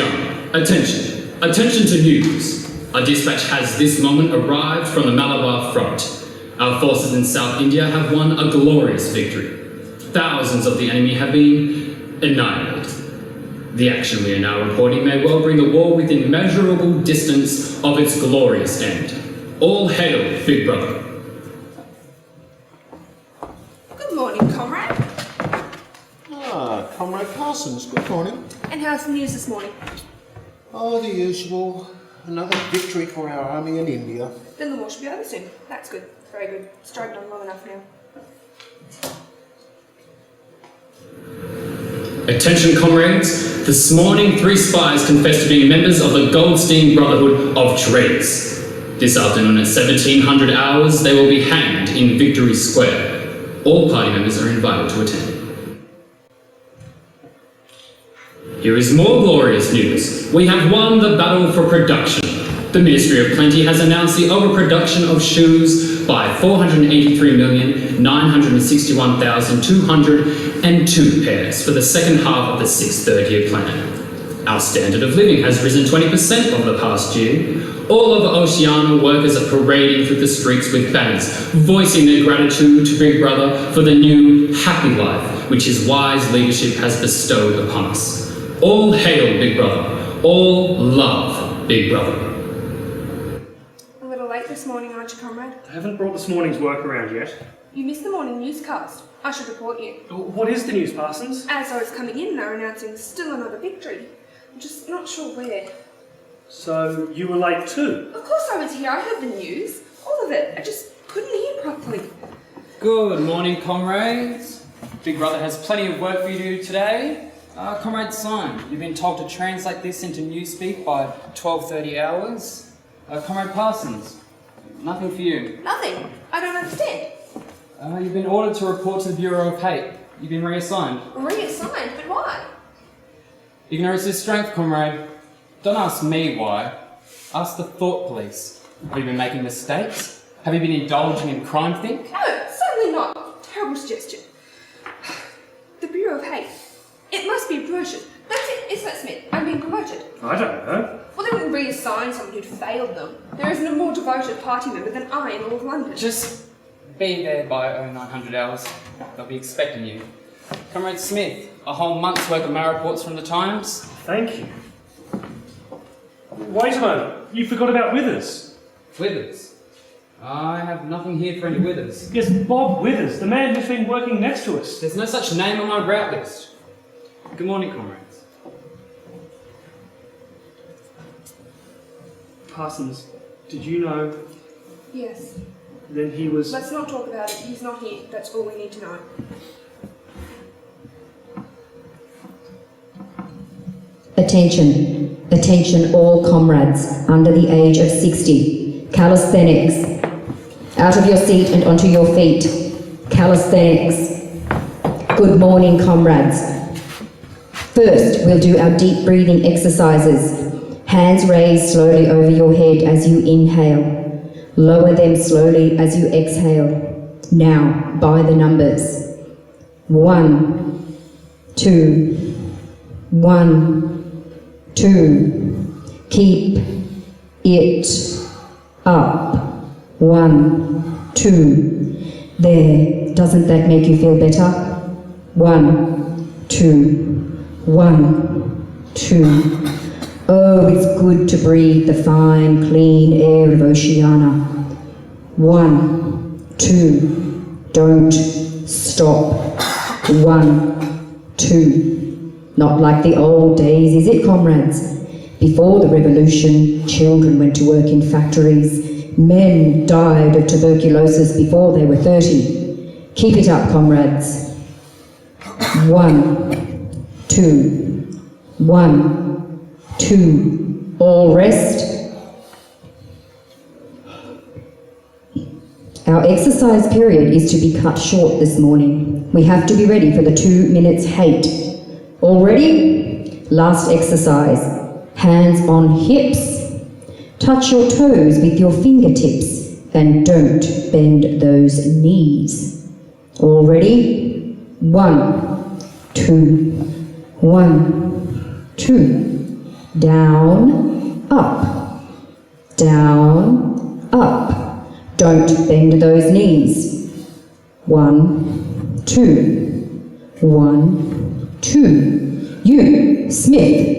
Oceania. Attention. Attention to news. A dispatch has this moment arrived from the Malabar front. Our forces in South India have won a glorious victory. Thousands of the enemy have been annihilated. The action we are now reporting may well bring the war within measurable distance of its glorious end. All hail, Big Brother. Good morning, comrade. Comrade Parsons, good morning. And how's the news this morning? Oh, the usual. Another victory for our army in India. Then the war should be over soon. That's good. Very good. Stroked on long enough now. Attention, comrades. This morning, 3 spies confessed to being members of the Goldstein Brotherhood of Trades. This afternoon at 1700 hours, they will be hanged in Victory Square. All party members are invited to attend. Here is more glorious news. We have won the battle for production. The Ministry of Plenty has announced the overproduction of shoes by 483,961,202 pairs for the second half of the 6th third-year plan. Our standard of living has risen 20% over the past year. All over Oceania, workers are parading through the streets with banners, voicing their gratitude to Big Brother for the new happy life which his wise leadership has bestowed upon us. All hail, Big Brother. All love, Big Brother. A little late this morning, aren't you, comrade? I haven't brought this morning's work around yet. You missed the morning newscast. I should report you. What is the news, Parsons? As I was coming in, they were announcing still another victory. I'm just not sure where. So, you were late too? Of course I was here. I heard the news. All of it. I just couldn't hear properly. Good morning, comrades. Big Brother has plenty of work for you to do today. Comrade Simon, you've been told to translate this into newspeak by 12:30 hours. Comrade Parsons, nothing for you. Nothing. I don't understand. You've been ordered to report to the Bureau of Hate. You've been reassigned. Reassigned? But why? Ignorance is strength, comrade. Don't ask me why. Ask the thought police. Have you been making mistakes? Have you been indulging in crime think? No, certainly not. Terrible suggestion. The Bureau of Hate. It must be a promotion. That's it, isn't it, Smith? I'm being promoted. I don't know. Well, they wouldn't reassign someone who'd failed them. There isn't a more devoted party member than I in all of London. Just be there by 0900 hours. They'll be expecting you. Comrade Smith, a whole month's worth of my reports from the Times. Thank you. Wait a moment. You forgot about Withers. Withers? I have nothing here for any Withers. Yes, Bob Withers, the man who's been working next to us. There's no such name on my route list. Good morning, comrades. Parsons, did you know Yes. then he was... Let's not talk about it. He's not here. That's all we need to know. Attention. Attention all comrades under the age of 60. Calisthenics. Out of your seat and onto your feet. Calisthenics. Good morning, comrades. First, we'll do our deep breathing exercises. Hands raised slowly over your head as you inhale. Lower them slowly as you exhale. Now, by the numbers. 1, 2, 1, 2. Keep it up. 1, 2. There. Doesn't that make you feel better? 1, 2. 1, 2. Oh, it's good to breathe the fine, clean air of Oceania. 1, 2. Don't stop. 1, 2. Not like the old days, is it, comrades? Before the revolution, children went to work in factories. Men died of tuberculosis before they were 30. Keep it up, comrades. 1, 2. 1, 2. All rest. Our exercise period is to be cut short this morning. We have to be ready for the 2 minutes hate. All ready? Last exercise. Hands on hips. Touch your toes with your fingertips and don't bend those knees. All ready? 1, 2. 1, 2. Down, up. Down, up. Don't bend those knees. 1, 2. 1, 2. You, Smith.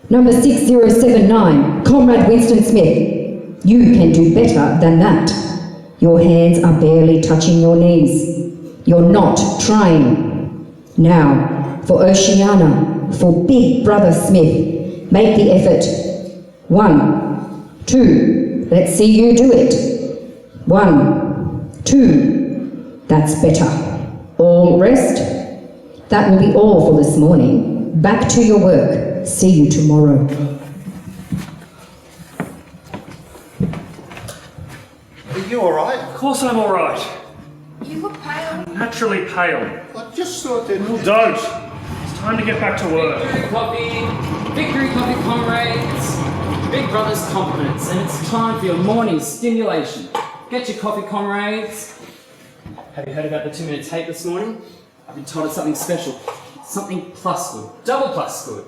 Number 6079, Comrade Winston Smith. You can do better than that. Your hands are barely touching your knees. You're not trying. Now, for Oceana, for Big Brother Smith, make the effort. 1, 2. Let's see you do it. 1, 2. That's better. All rest? That will be all for this morning. Back to your work. See you tomorrow. Are you alright? Of course I'm alright. You look pale. Naturally pale. I just thought that... Well, don't. It's time to get back to work. Victory coffee, comrades. Big Brother's compliments, and it's time for your morning stimulation. Get your coffee, comrades. Have you heard about the 2-minute tape this morning? I've been told it's something special. Something plus good. Double plus good.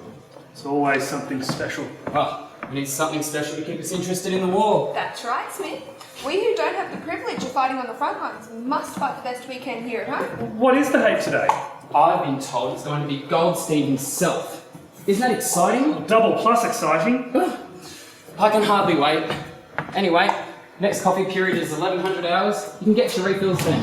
It's always something special. Well, we need something special to keep us interested in the war. That's right, Smith. We who don't have the privilege of fighting on the front lines must fight the best we can here at home. What is the hate today? I've been told it's going to be Goldstein himself. Isn't that exciting? Double plus exciting. I can hardly wait. Anyway, next coffee period is 1100 hours. You can get your refills then.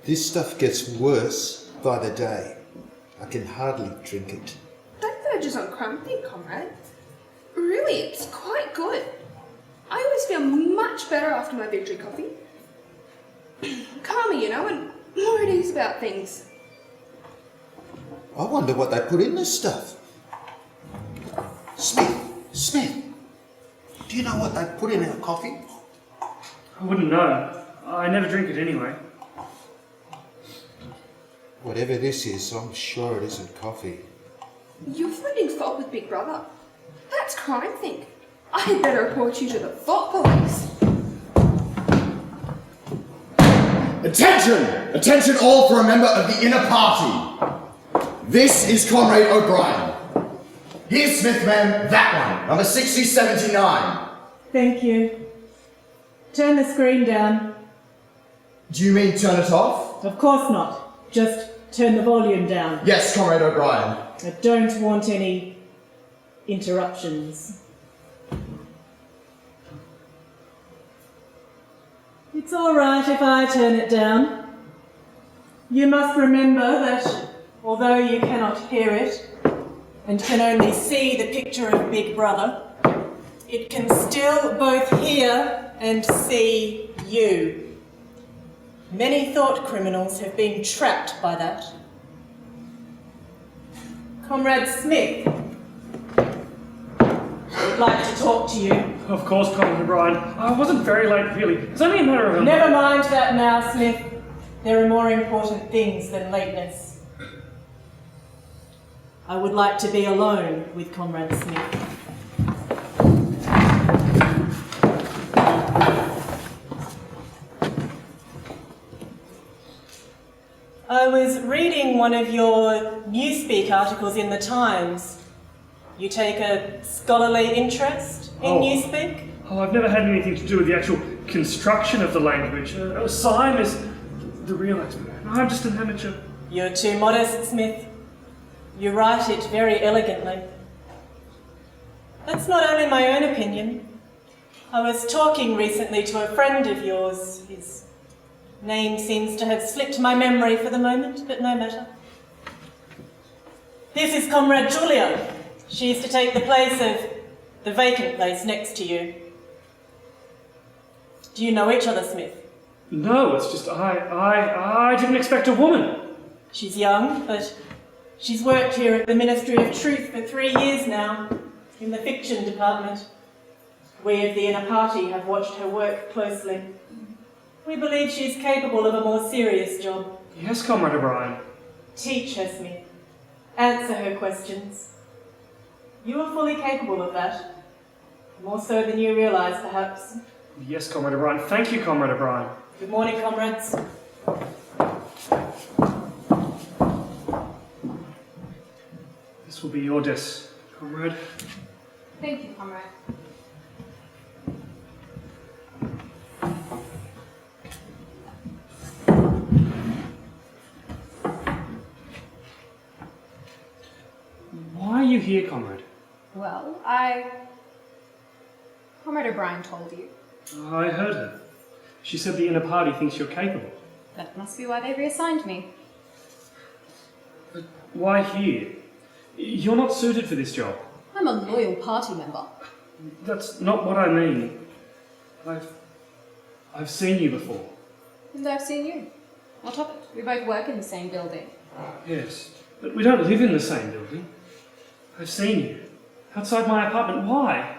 This stuff gets worse by the day. I can hardly drink it. Don't verge on crumping, comrade. Really, it's quite good. I always feel much better after my victory coffee. Calmer, you know, and more at ease about things. I wonder what they put in this stuff. Smith, do you know what they put in our coffee? I wouldn't know. I never drink it anyway. Whatever this is, I'm sure it isn't coffee. You're finding fault with Big Brother. That's crime thing. I had better report you to the thought police. Attention! Attention all for a member of the inner party. This is Comrade O'Brien. Here's Smithman, that one, number 6079. Thank you. Turn the screen down. Do you mean turn it off? Of course not. Just turn the volume down. Yes, Comrade O'Brien. I don't want any interruptions. It's all right if I turn it down. You must remember that although you cannot hear it and can only see the picture of Big Brother, it can still both hear and see you. Many thought criminals have been trapped by that. Comrade Smith, I would like to talk to you. Of course, Comrade O'Brien. I wasn't very late, really. It's only a matter of a... Never mind that now, Smith. There are more important things than lateness. I would like to be alone with Comrade Smith. I was reading one of your Newspeak articles in the Times. You take a scholarly interest in Newspeak? Oh, I've never had anything to do with the actual construction of the language. Syme is the real expert. I'm just an amateur. You're too modest, Smith. You write it very elegantly. That's not only my own opinion. I was talking recently to a friend of yours. His name seems to have slipped my memory for the moment, but no matter. This is Comrade Julia. She used to take the place of the vacant place next to you. Do you know each other, Smith? No, it's just I didn't expect a woman. She's young, but she's worked here at the Ministry of Truth for 3 years now, in the fiction department. We of the inner party have watched her work closely. We believe she's capable of a more serious job. Yes, Comrade O'Brien. Teach her, Smith. Answer her questions. You are fully capable of that. More so than you realise, perhaps. Yes, Comrade O'Brien. Thank you, Comrade O'Brien. Good morning, comrades. This will be your desk, Comrade. Thank you, comrade. Why are you here, Comrade? Well, Comrade O'Brien told you. I heard her. She said the inner party thinks you're capable. That must be why they reassigned me. But why here? You're not suited for this job. I'm a loyal party member. That's not what I mean. I've seen you before. And I've seen you. What of it? We both work in the same building. Yes, but we don't live in the same building. I've seen you. Outside my apartment. Why?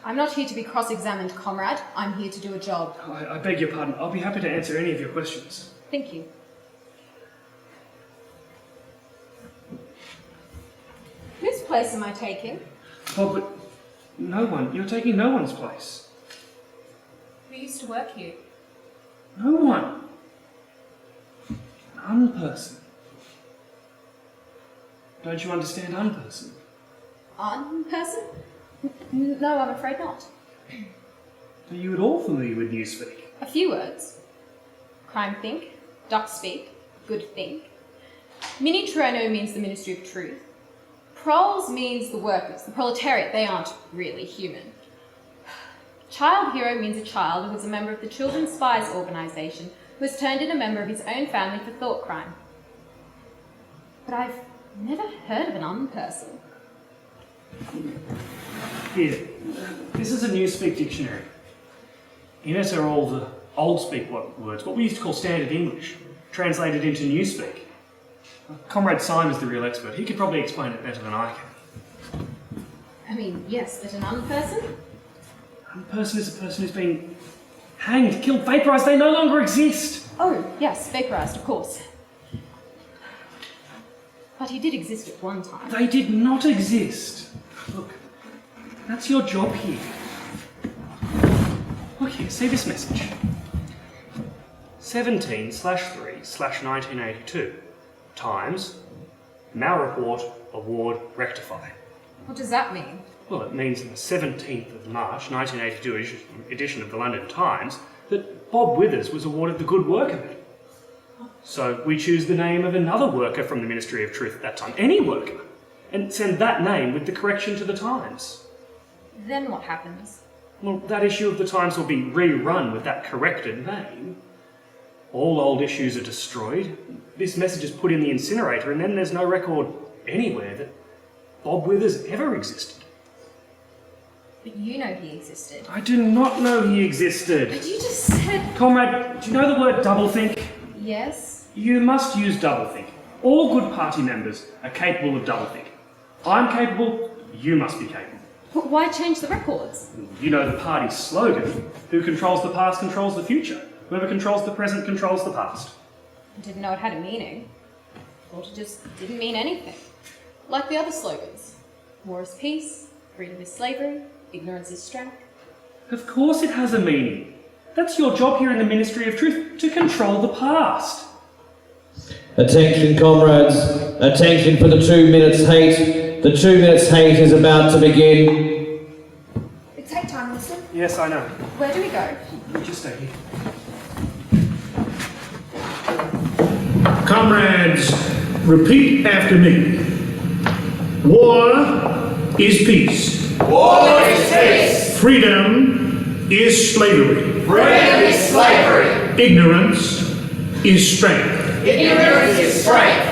I'm not here to be cross-examined, comrade. I'm here to do a job. I beg your pardon. I'll be happy to answer any of your questions. Thank you. Whose place am I taking? Oh, but no one. You're taking no one's place. Who used to work here? No one. An unperson. Don't you understand unperson? Unperson? No, I'm afraid not. Are you at all familiar with Newspeak? A few words. Crime think, duck speak, good think. Mini Trueno means the Ministry of Truth. Proles means the workers, the proletariat. They aren't really human. Child hero means a child who is a member of the Children's Spies organisation who has turned in a member of his own family for thought crime. But I've never heard of an unperson. Here, this is a Newspeak dictionary. In it are all the old speak words, what we used to call standard English, translated into Newspeak. Comrade Simon's the real expert. He could probably explain it better than I can. I mean, yes, but an unperson? Unperson is a person who's been hanged, killed, vaporised. They no longer exist. Oh, yes, vaporised, of course. But he did exist at one time. They did not exist. Look, that's your job here. Look here, see this message. 17/3/1982. Times, malreport, award, rectify. What does that mean? Well, it means in the 17th of March 1982 edition of the London Times that Bob Withers was awarded the Good Worker Medal. So we choose the name of another worker from the Ministry of Truth at that time, any worker, and send that name with the correction to the Times. Then what happens? Well, that issue of the Times will be rerun with that corrected name. All old issues are destroyed. This message is put in the incinerator, and then there's no record anywhere that Bob Withers ever existed. But you know he existed. I do not know he existed. But you just said... Comrade, do you know the word doublethink? Yes? You must use doublethink. All good party members are capable of doublethink. I'm capable, you must be capable. But why change the records? You know the party's slogan, who controls the past controls the future. Whoever controls the present controls the past. I didn't know it had a meaning. Thought it just didn't mean anything. Like the other slogans. War is peace, freedom is slavery, ignorance is strength. Of course it has a meaning. That's your job here in the Ministry of Truth, to control the past. Attention, comrades. Attention for the 2 minutes hate. The 2 minutes hate is about to begin. Take time, Winston. Yes, I know. Where do we go? You just stay here. Comrades, repeat after me. War is peace. War is peace. Freedom is slavery. Freedom is slavery. Ignorance is strength. Ignorance is strength.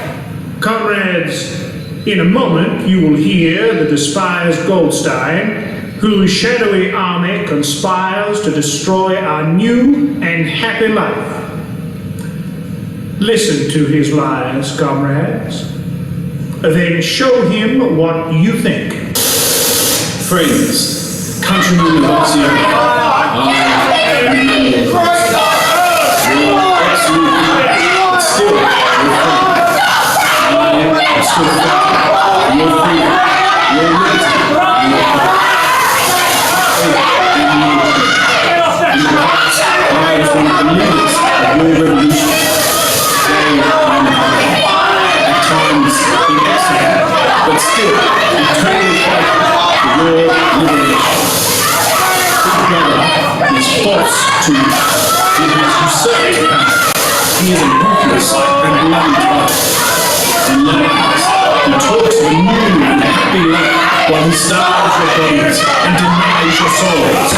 Comrades, in a moment you will hear the despised Goldstein, whose shadowy army conspires to destroy our new and happy life. Listen to his lies, comrades. Then show him what you think. Friends, countrymen of still eternally faithful to your liberation. Big Brother is false to you. He has usurped power. He is a ruthless and bloody tyrant. He lies. He talks of a new and happy life while he starves your bodies and denies your souls.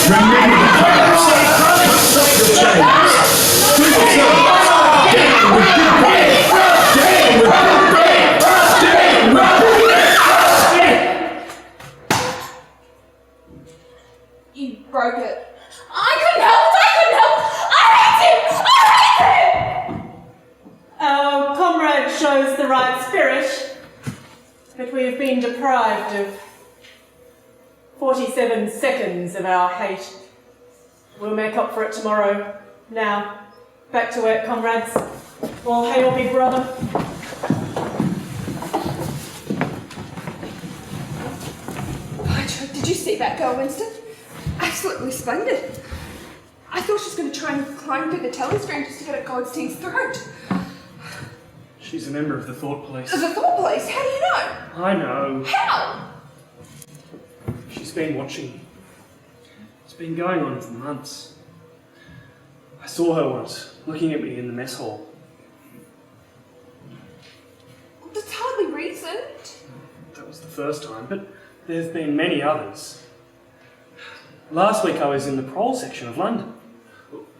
Remember the past. Cast off your chains. Free yourselves. Down with Big Brother. Down with Big Brother. Down with Big Brother. You broke it. I couldn't help! I hate him! Our comrade shows the right spirit, but we have been deprived of 47 seconds of our hate. We'll make up for it tomorrow. Now, back to work, comrades. All hail Big Brother. By Jove, did you see that girl, Winston? Absolutely splendid. I thought she was going to try and climb through the telescreen just to get at Goldstein's throat. She's a member of the Thought Police. The Thought Police? How do you know? I know. How? She's been watching me. It's been going on for months. I saw her once, looking at me in the mess hall. That's hardly recent. That was the first time, but there've been many others. Last week I was in the prole section of London,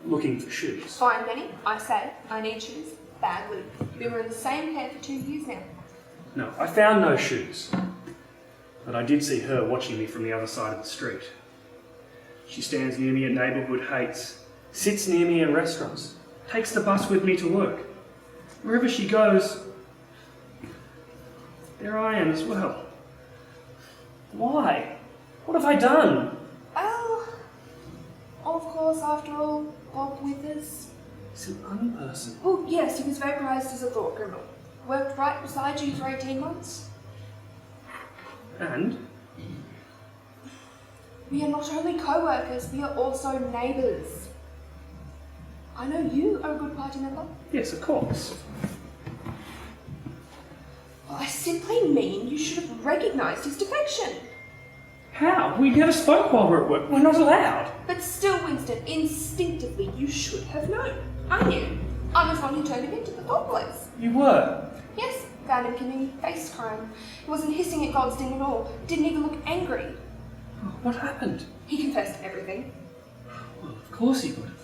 looking for shoes. Fine, Benny. I say, I need shoes. Badly. You've been wearing the same pair for 2 years now. No, I found no shoes. But I did see her watching me from the other side of the street. She stands near me at neighbourhood hates, sits near me in restaurants, takes the bus with me to work. Wherever she goes, there I am as well. Why? What have I done? Well, of course, after all, Bob Withers. He's an unperson. Oh, yes, he was vaporised as a thought criminal. Worked right beside you for 18 months. And? We are not only co-workers, we are also neighbours. I know you are a good party member. Yes, of course. Well, I simply mean you should have recognised his defection. How? We never spoke while we're at work. We're not allowed. But still, Winston, instinctively you should have known. I knew. I was the one who turned him into the Thought Police. You were? Yes, found him committing face crime. He wasn't hissing at Goldstein at all. Didn't even look angry. What happened? He confessed everything. Well, of course he would have.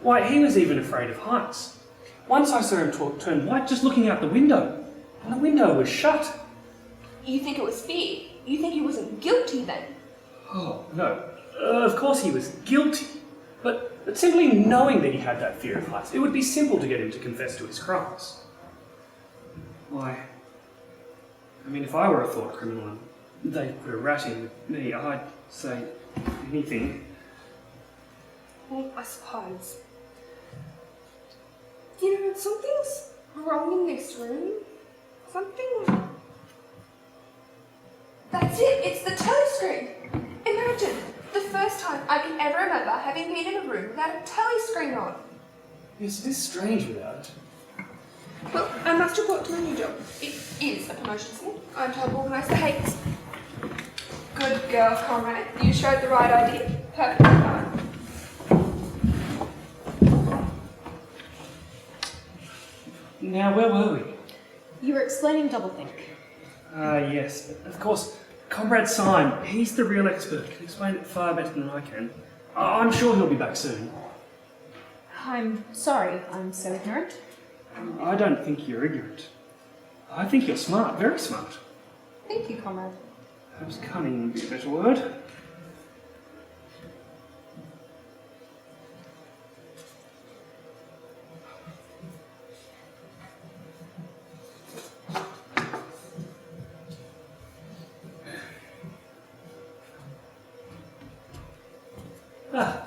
Why, he was even afraid of heights. Once I saw him turn white just looking out the window, and the window was shut. You think it was fear? You think he wasn't guilty then? Oh, no. Of course he was guilty. But simply knowing that he had that fear of heights, it would be simple to get him to confess to his crimes. Why? I mean, if I were a thought criminal and they put a rat in with me, I'd say anything. Well, I suppose. You know, something's wrong in this room. Something... That's it, it's the telescreen. Imagine, the first time I can ever remember having been in a room without a telescreen on. Yes, it is strange without it. Well, I must report to my new job. It is a promotion slip. I'm to help organise the hates. Good girl, comrade. You showed the right idea. Perfectly fine. Now, where were we? You were explaining doublethink. Yes. Of course, Comrade Syme, he's the real expert. Can explain it far better than I can. I'm sure he'll be back soon. I'm sorry, I'm so ignorant. I don't think you're ignorant. I think you're smart, very smart. Thank you, comrade. Perhaps cunning would be a better word.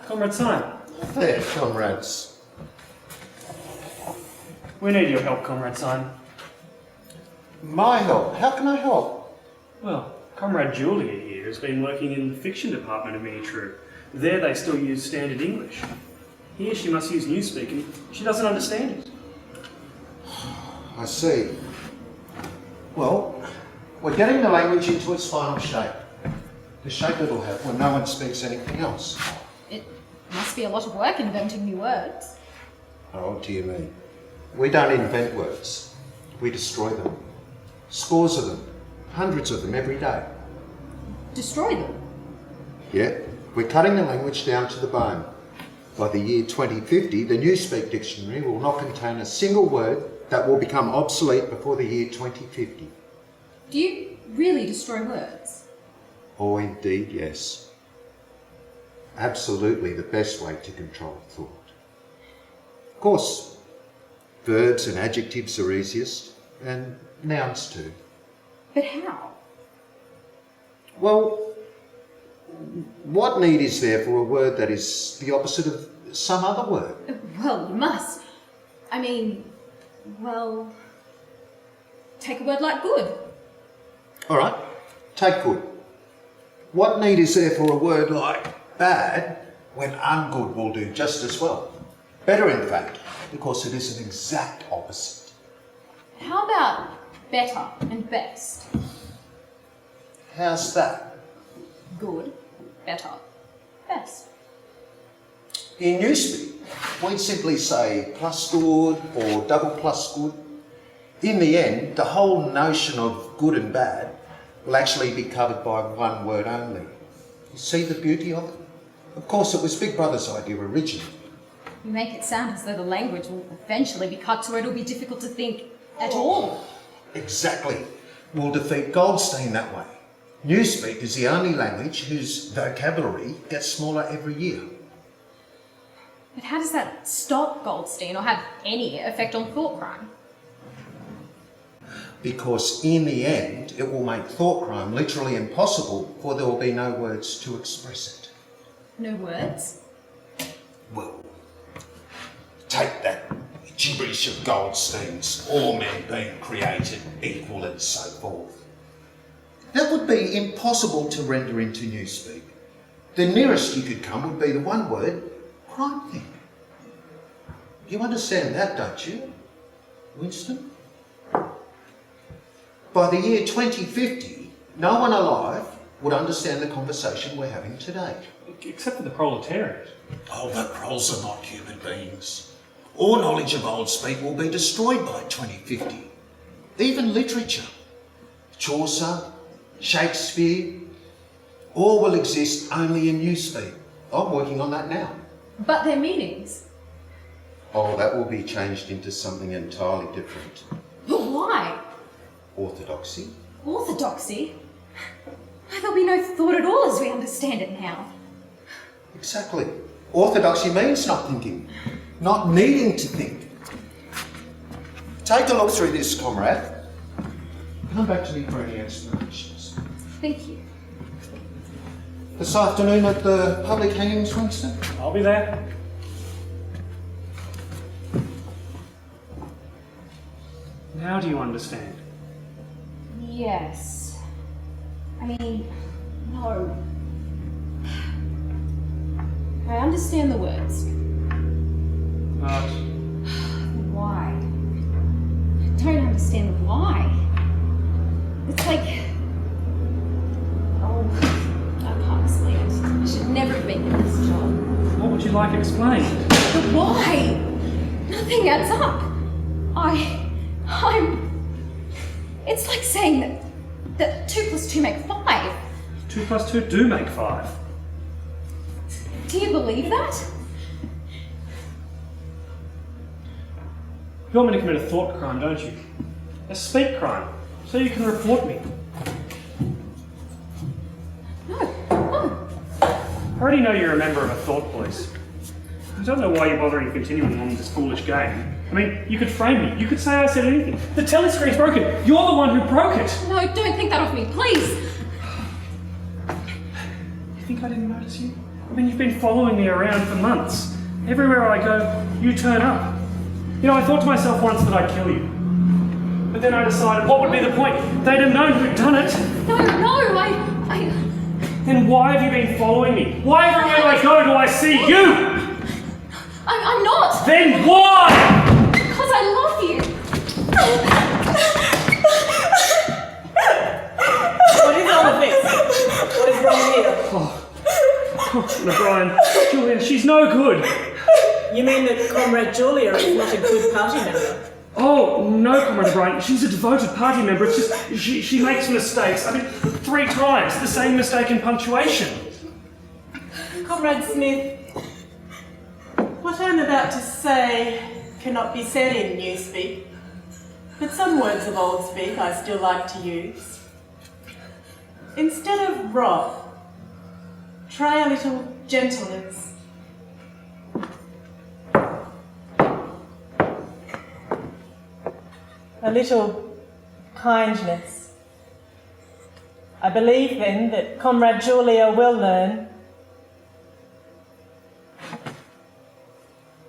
Comrade Simon. There, comrades. We need your help, Comrade Simon. My help? How can I help? Well, Comrade Julia here has been working in the fiction department of Minitrue. There they still use standard English. Here she must use Newspeak and she doesn't understand it. I see. Well, we're getting the language into its final shape. The shape it'll have when no one speaks anything else. It must be a lot of work inventing new words. Oh, dear me. We don't invent words. We destroy them. Scores of them. Hundreds of them every day. Destroy them. Yeah, we're cutting the language down to the bone. By the year 2050, the Newspeak dictionary will not contain a single word that will become obsolete before the year 2050. Do you really destroy words? Oh, indeed, yes. Absolutely the best way to control thought. Of course, verbs and adjectives are easiest, and nouns too. But how? Well, what need is there for a word that is the opposite of some other word? Well, you must. I mean, well, take a word like good. All right, take good. What need is there for a word like bad when ungood will do just as well? Better, in fact, because it is an exact opposite. How about better and best? How's that? Good, better, best. In Newspeak, we'd simply say plus good or double plus good. In the end, the whole notion of good and bad will actually be covered by one word only. You see the beauty of it? Of course, it was Big Brother's idea originally. You make it sound as though the language will eventually be cut to where it'll be difficult to think at all. Exactly. We'll defeat Goldstein that way. Newspeak is the only language whose vocabulary gets smaller every year. But how does that stop Goldstein or have any effect on thought crime? Because in the end, it will make thought crime literally impossible, for there will be no words to express it. No words? Well, take that gibberish of Goldstein's, all men being created equal and so forth. That would be impossible to render into Newspeak. The nearest you could come would be the one word, crime thing. You understand that, don't you, Winston? By the year 2050, no one alive would understand the conversation we're having today. Except for the proletariat. Oh, the proles are not human beings. All knowledge of old speak will be destroyed by 2050. Even literature. Chaucer, Shakespeare, all will exist only in Newspeak. I'm working on that now. But their meanings? Oh, that will be changed into something entirely different. But why? Orthodoxy. Orthodoxy? Why, there'll be no thought at all as we understand it now. Exactly. Orthodoxy means not thinking, not needing to think. Take a look through this, comrade. Come back to me for any explanations. Thank you. This afternoon at the public hangings, Winston? I'll be there. Now do you understand? Yes. I mean, no. I understand the words. But Why? I don't understand the why. It's like... Oh, I can't explain it. I should never have been in this job. what would you like explained? But why? Nothing adds up. It's like saying that 2 plus 2 make 5. 2 plus 2 do make 5. Do you believe that? You want me to commit a thought crime, don't you? A speak crime, so you can report me. No. I already know you're a member of a thought police. I don't know why you're bothering continuing on this foolish game. I mean, you could frame me. You could say I said anything. The telescreen's broken. You're the one who broke it. No, don't think that of me, please. You think I didn't notice you? I mean, you've been following me around for months. Everywhere I go, you turn up. You know, I thought to myself once that I'd kill you. But then I decided, what would be the point? They'd have known who'd done it. No, I... Then why have you been following me? Why everywhere I go do I see you? I'm not! Then why? Because I love you! What is all of this? What is wrong here? Oh, Brian, Julia, she's no good. You mean that Comrade Julia is not a good party member? Oh, no, Comrade O'Brien. She's a devoted party member. It's just, she makes mistakes. I mean, 3 times, the same mistake in punctuation. Comrade Smith, what I'm about to say cannot be said in Newspeak, but some words of Old Speak I still like to use. Instead of wrath, try a little gentleness. A little kindness. I believe then that Comrade Julia will learn.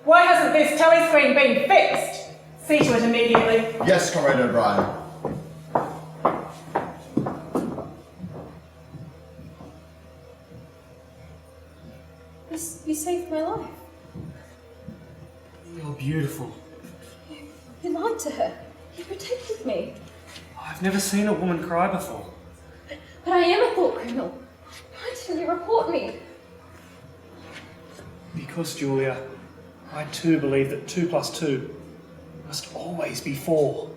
Why hasn't this telescreen been fixed? See to it immediately. Yes, Comrade O'Brien. You saved my life. You're beautiful. You lied to her. You protected me. I've never seen a woman cry before. But I am a thought criminal. Why didn't you report me? Because, Julia, I too believe that 2 + 2 must always be 4.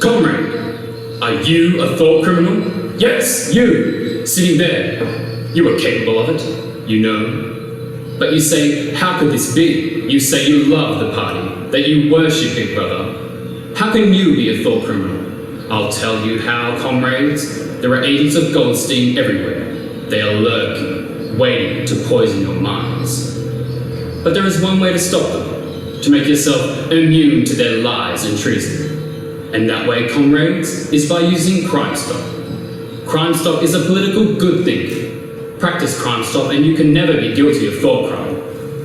Comrade, are you a thought criminal? Yes, you! Sitting there. You are capable of it, you know. But you say, how could this be? You say you love the party, that you worship Big Brother. How can you be a thought criminal? I'll tell you how, comrades. There are agents of Goldstein everywhere. They are lurking, waiting to poison your minds. But there is one way to stop them, to make yourself immune to their lies and treason. And that way, comrades, is by using Crime Stop. Crime Stop is a political good thing. Practice Crime Stop and you can never be guilty of thought crime.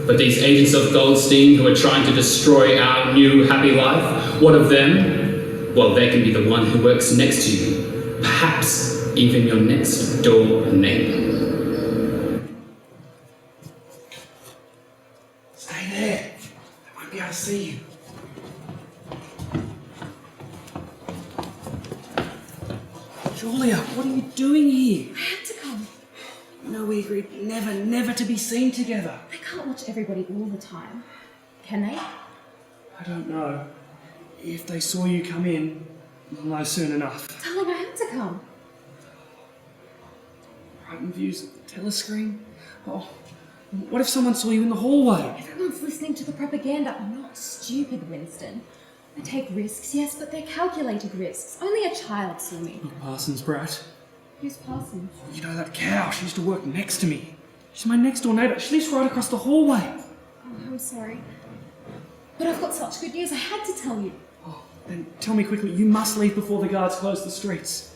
But these agents of Goldstein who are trying to destroy our new happy life, what of them? Well, they can be the one who works next to you. Perhaps even your next door neighbor. Stay there. They won't be able to see you. Julia, what are you doing here? I had to come. No, we agreed never to be seen together. They can't watch everybody all the time. Can they? I don't know. If they saw you come in, they'll know soon enough. Darling, I had to come. Brighton views of the telescreen? Oh, what if someone saw you in the hallway? Everyone's listening to the propaganda. I'm not stupid, Winston. I take risks, yes, but they're calculated risks. Only a child saw me. Look, Parsons, brat. Who's Parsons? You know that cow? She used to work next to me. She's my next door neighbour. She lives right across the hallway. Oh, I'm sorry. But I've got such good news. I had to tell you. Oh, then tell me quickly. You must leave before the guards close the streets.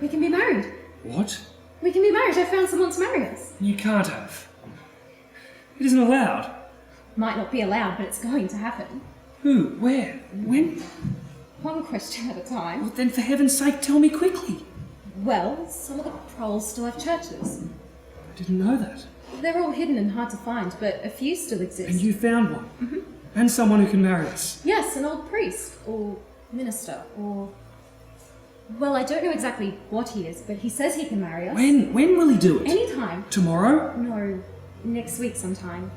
We can be married. What? We can be married. I found someone to marry us. You can't have. It isn't allowed. Might not be allowed, but it's going to happen. Who? Where? When? One question at a time. Well, then for heaven's sake, tell me quickly. Well, some of the proles still have churches. I didn't know that. They're all hidden and hard to find, but a few still exist. And you found one? Mm-hmm. And someone who can marry us? Yes, an old priest, or minister, or... Well, I don't know exactly what he is, but he says he can marry us. When? When will he do it? Anytime. Tomorrow? No, next week sometime.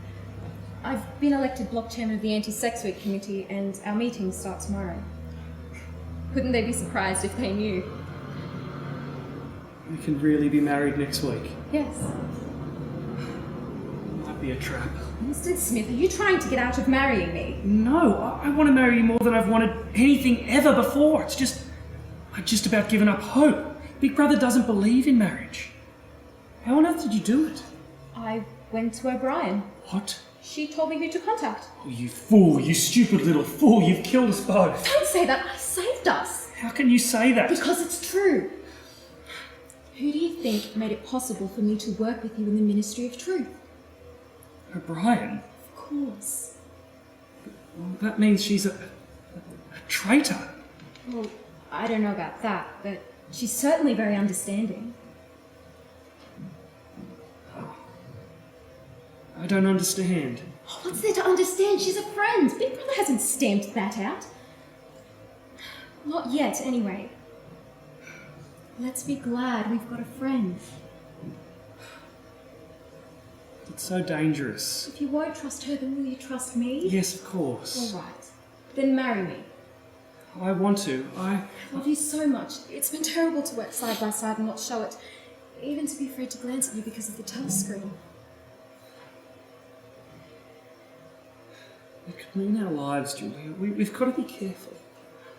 I've been elected block chairman of the Anti-Sex Week Committee, and our meetings start tomorrow. Wouldn't they be surprised if they knew? We can really be married next week. Yes. Might be a trap. Mr. Smith, are you trying to get out of marrying me? No, I want to marry you more than I've wanted anything ever before. It's just... I've just about given up hope. Big Brother doesn't believe in marriage. How on earth did you do it? I went to O'Brien. What? She told me who to contact. Oh, you fool, you stupid little fool, you've killed us both. Don't say that, I saved us. How can you say that? Because it's true. Who do you think made it possible for me to work with you in the Ministry of Truth? O'Brien? Of course. Well, that means she's a traitor. Well, I don't know about that, but she's certainly very understanding. I don't understand. Oh, what's there to understand? She's a friend. Big Brother hasn't stamped that out. Not yet, anyway. Let's be glad we've got a friend. It's so dangerous. If you won't trust her, then will you trust me? Yes, of course. All right. Then marry me. I want to. I love you so much. It's been terrible to work side by side and not show it. Even to be afraid to glance at you because of the telescreen. It could mean our lives, Julia. We've got to be careful.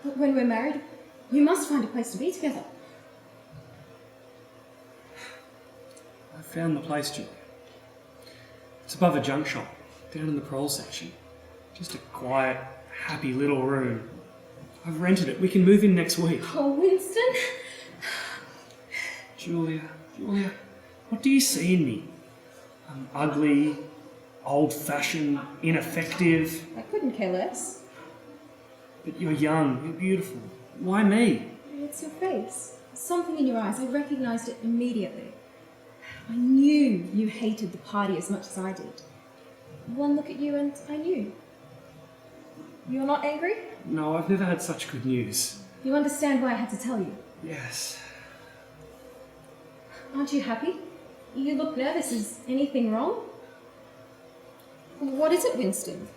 But when we're married, you must find a place to be together. I found the place, Julia. It's above a junk shop, down in the prole section. Just a quiet, happy little room. I've rented it. We can move in next week. Oh, Winston. Julia, what do you see in me? I'm ugly, old-fashioned, ineffective. I couldn't care less. But you're young, you're beautiful. Why me? It's your face. Something in your eyes. I recognised it immediately. I knew you hated the party as much as I did. One look at you and I knew. You're not angry? No, I've never had such good news. You understand why I had to tell you? Yes. Aren't you happy? You look nervous. Is anything wrong? What is it, Winston?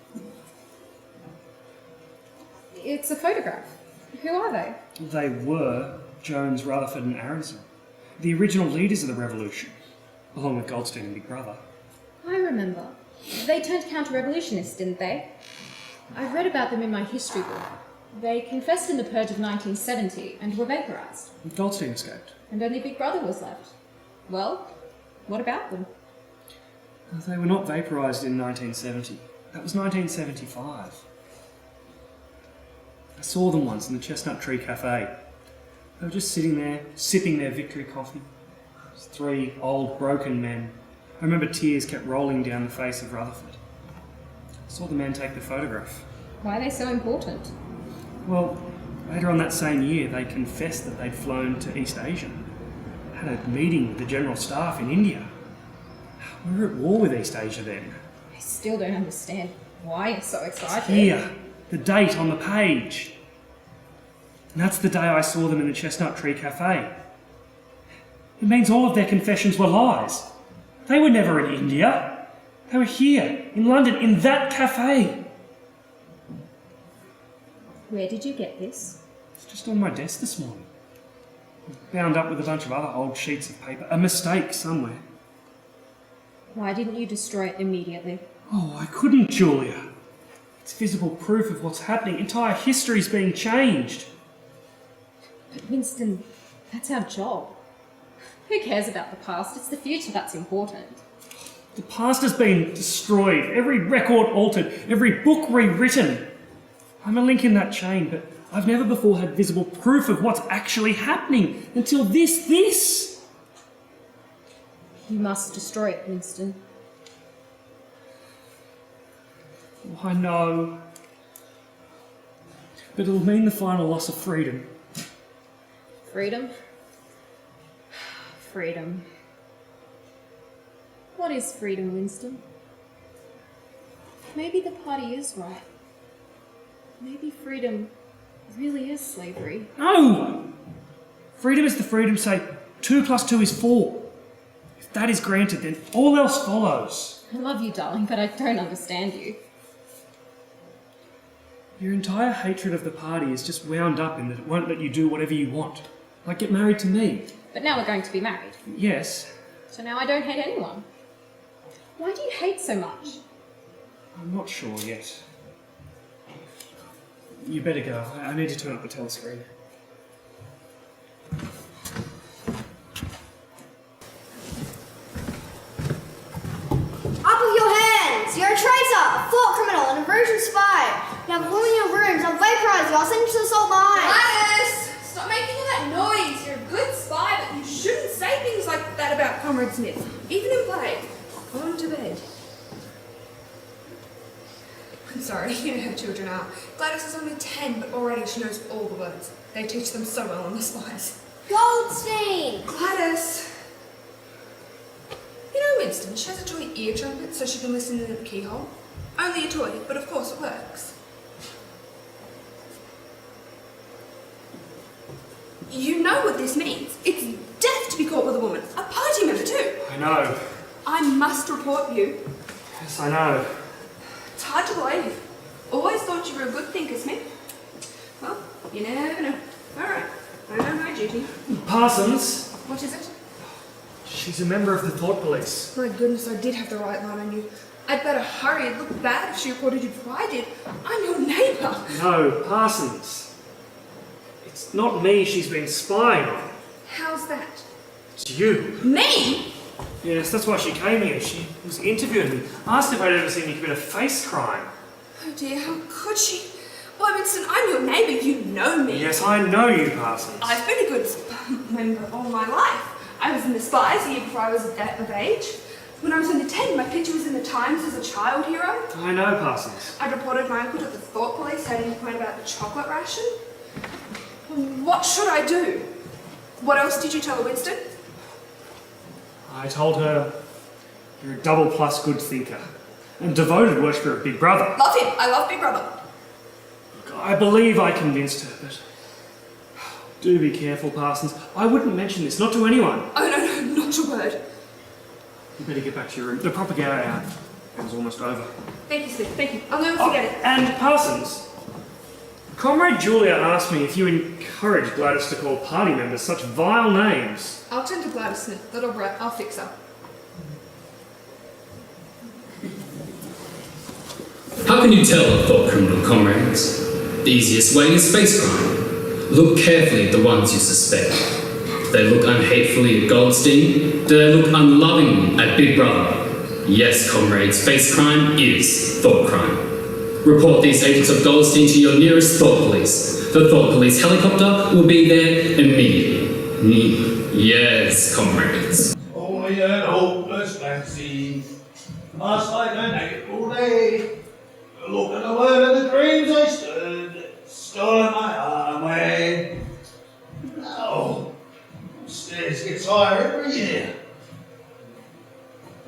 It's a photograph. Who are they? They were Jones, Rutherford and Aronson, the original leaders of the revolution, along with Goldstein and Big Brother. I remember. They turned counter-revolutionists, didn't they? I read about them in my history book. They confessed in the purge of 1970 and were vaporised. Goldstein escaped. And only Big Brother was left. Well, what about them? They were not vaporised in 1970. That was 1975. I saw them once in the Chestnut Tree Cafe. They were just sitting there, sipping their victory coffee. Just three old, broken men. I remember tears kept rolling down the face of Rutherford. I saw the man take the photograph. Why are they so important? Well, later on that same year, they confessed that they'd flown to East Asia. Had a meeting with the General Staff in India. We were at war with East Asia then. I still don't understand why you're so excited. It's here, the date on the page. And that's the day I saw them in the Chestnut Tree Cafe. It means all of their confessions were lies. They were never in India. They were here, in London, in that cafe. Where did you get this? It's just on my desk this morning. Bound up with a bunch of other old sheets of paper. A mistake somewhere. Why didn't you destroy it immediately? Oh, I couldn't, Julia. It's visible proof of what's happening. Entire history's being changed. But Winston, that's our job. Who cares about the past? It's the future that's important. The past has been destroyed, every record altered, every book rewritten. I'm a link in that chain, but I've never before had visible proof of what's actually happening until this. You must destroy it, Winston. Oh, I know. But it'll mean the final loss of freedom. Freedom? Freedom. What is freedom, Winston? Maybe the party is right. Maybe freedom really is slavery. No! Freedom is the freedom to say 2 + 2 is 4. If that is granted, then all else follows. I love you, darling, but I don't understand you. Your entire hatred of the party is just wound up in that it won't let you do whatever you want. Like get married to me. But now we're going to be married. Yes. So now I don't hate anyone. Why do you hate so much? I'm not sure yet. You better go. I need to turn up the telescreen. I'm cleaning your rooms. I'm vaporizing. I'll send you to the salt mine. Gladys! Stop making all that noise. You're a good spy, but you shouldn't say things like that about Comrade Smith, even in play. Go on to bed. I'm sorry, you know how children are. Gladys is only 10, but already she knows all the words. They teach them so well on the spies. Goldstein! Gladys! You know Winston, she has a toy ear trumpet so she can listen in at the keyhole. Only a toy, but of course it works. You know what this means. It's death to be caught with a woman. A party member too. I know. I must report you. Yes, I know. It's hard to believe. Always thought you were a good thinker, Smith. Well, you never know. Alright, I know my duty. Parsons. What is it? She's a member of the Thought Police. My goodness, I did have the right line on you. I'd better hurry. It'd look bad if she reported you before I did. I'm your neighbour. No, Parsons. It's not me she's been spying on. How's that? It's you. Me? Yes, that's why she came here. She was interviewing me. Asked if I'd ever seen you commit a face crime. Oh dear, how could she? Why, Winston, I'm your neighbour. You know me. Yes, I know you, Parsons. I've been a good member all my life. I was in the spies the year before I was of age. When I was in the 10, my picture was in the Times as a child hero. I know, Parsons. I reported my uncle to the Thought Police, having a point about the chocolate ration. What should I do? What else did you tell her, Winston? I told her you're a double plus good thinker and devoted worshipper of Big Brother. Love him. I love Big Brother. Look, I believe I convinced her, but do be careful, Parsons. I wouldn't mention this, not to anyone. Oh, no, not a word. You better get back to your room. The propaganda hour is almost over. Thank you, Smith. Thank you. I'll never forget it. And Parsons, Comrade Julia asked me if you encouraged Gladys to call party members such vile names. I'll turn to Gladys Smith. Little brat. I'll fix her. How can you tell a thought criminal, comrades? The easiest way is face crime. Look carefully at the ones you suspect. Do they look unhatefully at Goldstein? Do they look unlovingly at Big Brother? Yes, comrades, face crime is thought crime. Report these agents of Goldstein to your nearest Thought Police. The Thought Police helicopter will be there immediately. Yes, comrades. Oh, yeah, hopeless fancy. Must like a negative day. Look at the word of the dreams I stood. Stolen my arm away. No. Stairs gets higher every year.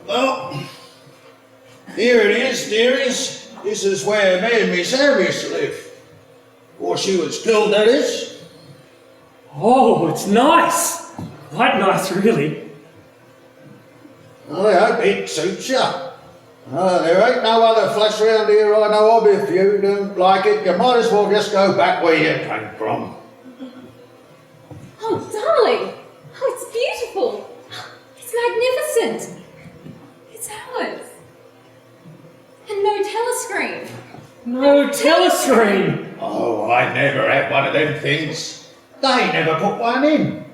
Well, here it is, dearies. This is where me and Miss Harris live. Before she was killed, that is. Oh, it's nice. Quite nice, really. I hope it suits you. There ain't no other flesh round here I know of. If you don't like it, you might as well just go back where you came from. Oh, darling! Oh, it's beautiful! It's magnificent! It's ours! And no telescreen! No telescreen! Oh, I never had one of them things. They never put one in.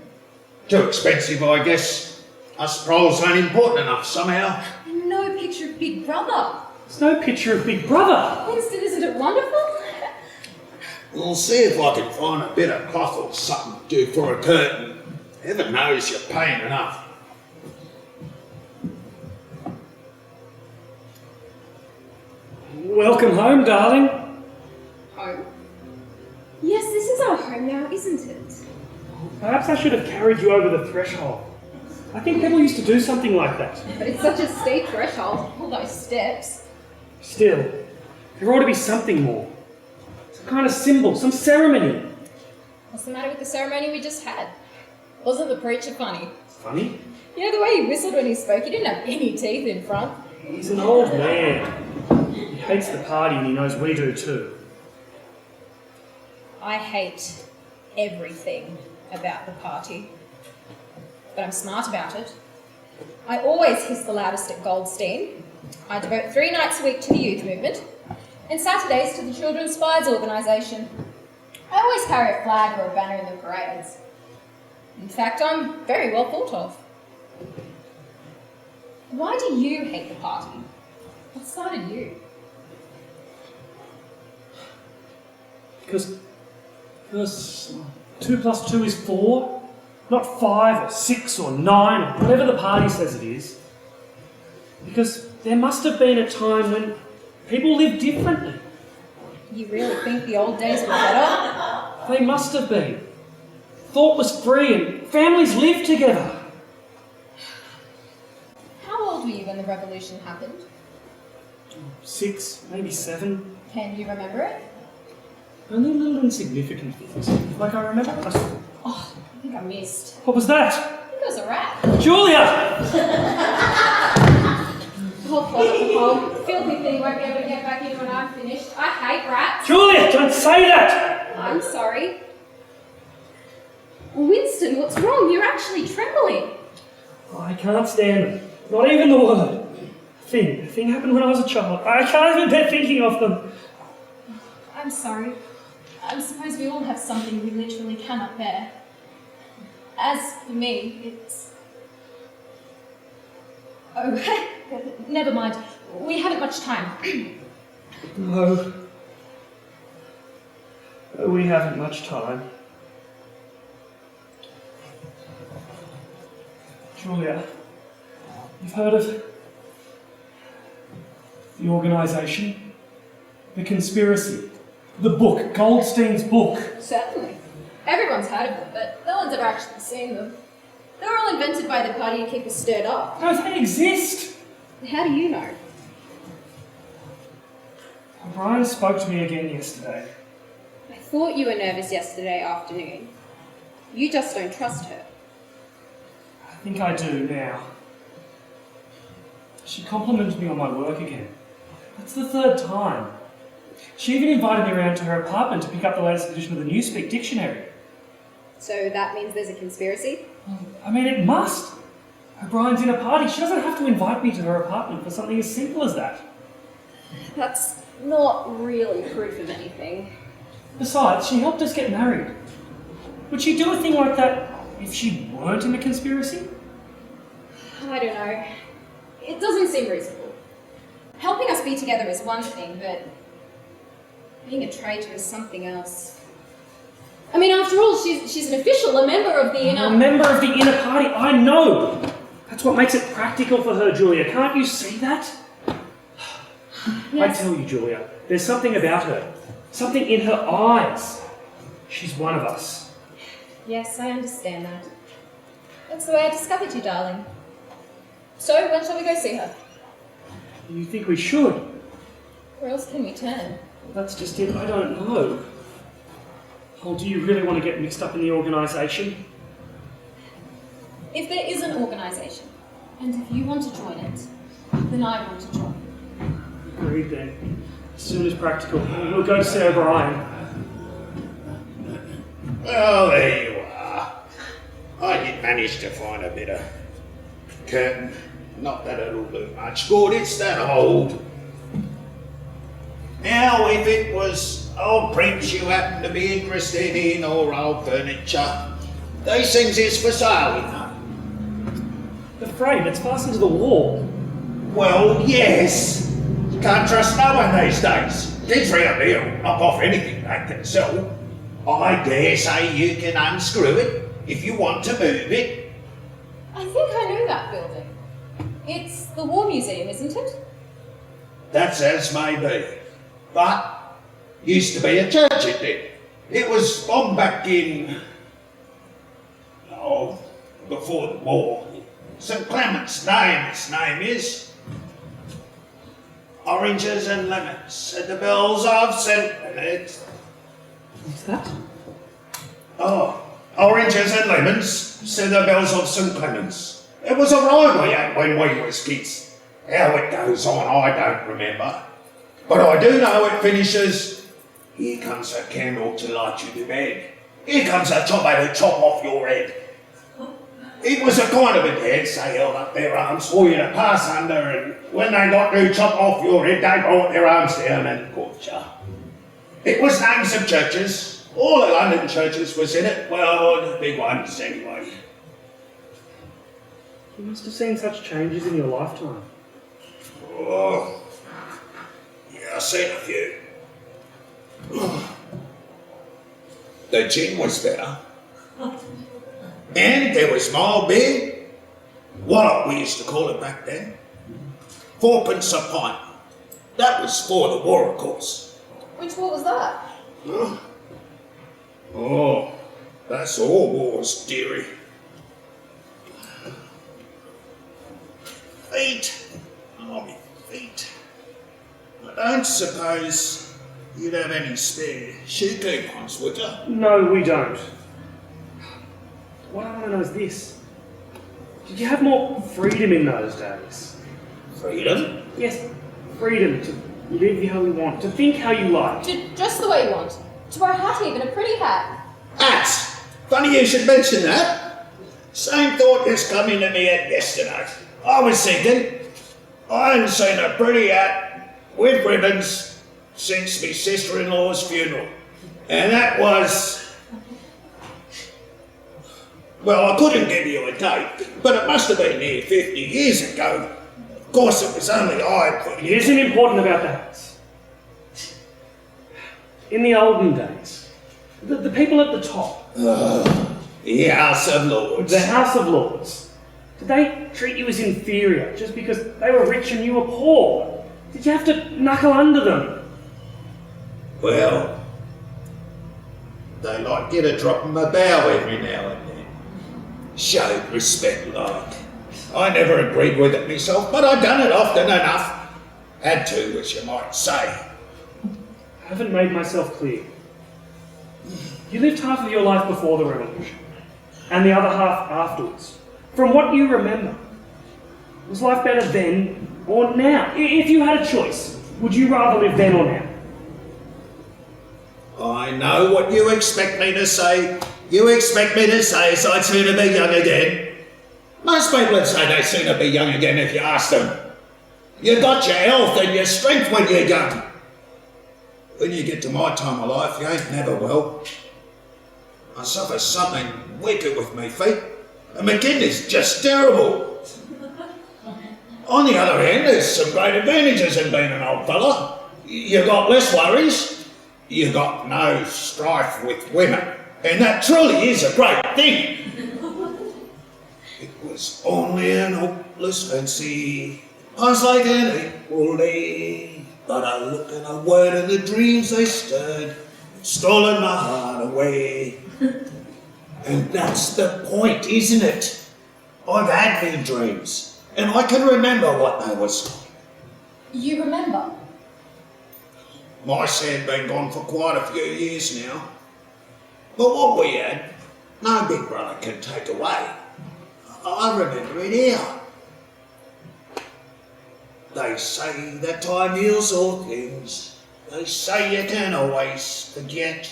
Too expensive, I guess. Us trolls ain't important enough somehow. And no picture of Big Brother! There's no picture of Big Brother! Winston, isn't it wonderful? We'll see if I can find a bit of cloth or something to do for a curtain. Heaven knows you're paying enough. Welcome home, darling. Home? Yes, this is our home now, isn't it? Perhaps I should have carried you over the threshold. I think people used to do something like that. But it's such a steep threshold, all those steps. Still, there ought to be something more. Some kind of symbol, some ceremony. What's the matter with the ceremony we just had? Wasn't the preacher funny? Funny? You know the way he whistled when he spoke? He didn't have any teeth in front. He's an old man. He hates the party and he knows we do too. I hate everything about the party. But I'm smart about it. I always hiss the loudest at Goldstein. I devote 3 nights a week to the youth movement and Saturdays to the Children's Spies organisation. I always carry a flag or a banner in the parades. In fact, I'm very well thought of. Why do you hate the party? What started you? Because 2 plus 2 is 4, not 5 or 6 or 9 or whatever the party says it is. Because there must have been a time when people lived differently. You really think the old days were better? They must have been. Thought was free and families lived together. How old were you when the revolution happened? 6, maybe 7. Can you remember it? Only little insignificant things. Like I remember. Oh, I think I missed. What was that? I think it was a rat. Julia! Oh, filthy thing won't be able to get back in when I'm finished. I hate rats. Julia, don't say that! I'm sorry. Winston, what's wrong? You're actually trembling. I can't stand them. Not even the word. The thing happened when I was a child. I can't even bear thinking of them. I'm sorry. I suppose we all have something we literally cannot bear. As for me, it's... Oh, never mind. We haven't much time. No. We haven't much time. Julia, you've heard of the organisation, the conspiracy, the book, Goldstein's book? Certainly. Everyone's heard of them, but no one's ever actually seen them. They were all invented by the party to keep us stirred up. No, they exist! How do you know? Brian spoke to me again yesterday. I thought you were nervous yesterday afternoon. You just don't trust her. I think I do now. She complimented me on my work again. That's the 3rd time. She even invited me around to her apartment to pick up the latest edition of the Newspeak dictionary. So that means there's a conspiracy? I mean, it must. O'Brien's in a party. She doesn't have to invite me to her apartment for something as simple as that. That's not really proof of anything. Besides, she helped us get married. Would she do a thing like that if she weren't in a conspiracy? I don't know. It doesn't seem reasonable. Helping us be together is one thing, but being a traitor is something else. I mean, after all, she's an official, a member of the inner... A member of the inner party, I know! That's what makes it practical for her, Julia. Can't you see that? Yes. I tell you, Julia, there's something about her. Something in her eyes. She's one of us. Yes, I understand that. That's the way I discovered you, darling. So, when shall we go see her? You think we should? Where else can we turn? That's just it, I don't know. Oh, do you really want to get mixed up in the organisation? If there is an organisation, and if you want to join it, then I want to join. Agreed then. As soon as practical. We'll go to see O'Brien. Well, there you are. I did manage to find a bit of curtain. Not that it'll do much good, it's that old. Now, if it was old prints you happen to be interested in, or old furniture, these things is for sale, you know. The frame, it's fastened to the wall. Well, yes. You can't trust no one these days. Kids round here will knock off anything they can sell. I dare say you can unscrew it if you want to move it. I think I know that building. It's the War Museum, isn't it? That's as may be. But used to be a church, it did. It was bombed back in... before the war. St. Clement's name, its name is. Oranges and lemons at the bells of St. Clement. What's that? Oh, oranges and lemons said the bells of St. Clement's. It was a rhyme we had when we was kids. How it goes on, I don't remember. But I do know it finishes, here comes a candle to light you to bed. Here comes a chopper to chop off your head. It was a kind of a dance, they held up their arms for you to pass under, and when they got to chop off your head, they brought their arms down and caught you. It was names of churches. All the London churches was in it. Well, the big ones anyway. You must have seen such changes in your lifetime. Oh, yeah, I've seen a few. The gin was better. And there was mild beer. What we used to call it back then. 4p a pint. That was for the war, of course. Which war was that? Oh, that's all wars, dearie. Feet. Oh, me feet. I don't suppose you'd have any spare shoe coupons, would you? No, we don't. What I want to know is this. Did you have more freedom in those days? Freedom? Yes, freedom to live how you want, to think how you like. To dress the way you want. To wear a hat, even a pretty hat. Hats! Funny you should mention that. Same thought just come into me head yesterday. I was thinking, I hadn't seen a pretty hat with ribbons since my sister-in-law's funeral. And that was... Well, I couldn't give you a date, but it must have been near 50 years ago. Of course, it was only I put It isn't important about the hats. In the olden days, the people at the top... the House of Lords. The House of Lords. Did they treat you as inferior just because they were rich and you were poor? Did you have to knuckle under them? Well, they like you to drop them a bow every now and then. Showed respect like. I never agreed with it myself, but I'd done it often enough. Had to, as you might say. I haven't made myself clear. You lived half of your life before the revolution, and the other half afterwards. From what you remember, was life better then or now? If you had a choice, would you rather live then or now? I know what you expect me to say. You expect me to say so I'd sooner be young again. Most people would say they'd sooner be young again if you asked them. You got your health and your strength when you're young. When you get to my time of life, you ain't never well. I suffer something wicked with me feet, and my kidney's just terrible. On the other hand, there's some great advantages in being an old fella. You got less worries, you got no strife with women, and that truly is a great thing. It was only an hopeless fancy, pass like an April day, but a look and a word and the dreams they stirred, stolen my heart away. And that's the point, isn't it? I've had me dreams, and I can remember what they was like. You remember? My sad been gone for quite a few years now. But what we had, no big brother can take away. I remember it here. They say that time heals all things. They say you can always forget.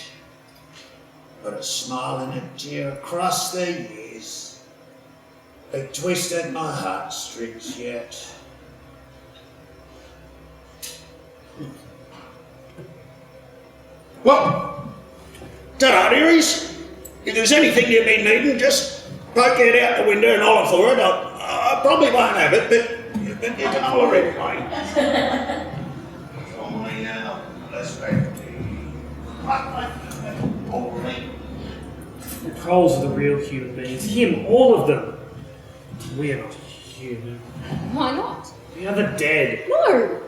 But a smile and a tear across the years, they twisted my heartstrings yet. Well, ta-da, dearies. If there's anything you've been needing, just poke it out the window and holler for it. I probably won't have it, but you can holler anyway. Only let's The trolls are the real human beings. Him, all of them. We are not human. Why not? We are the dead. No!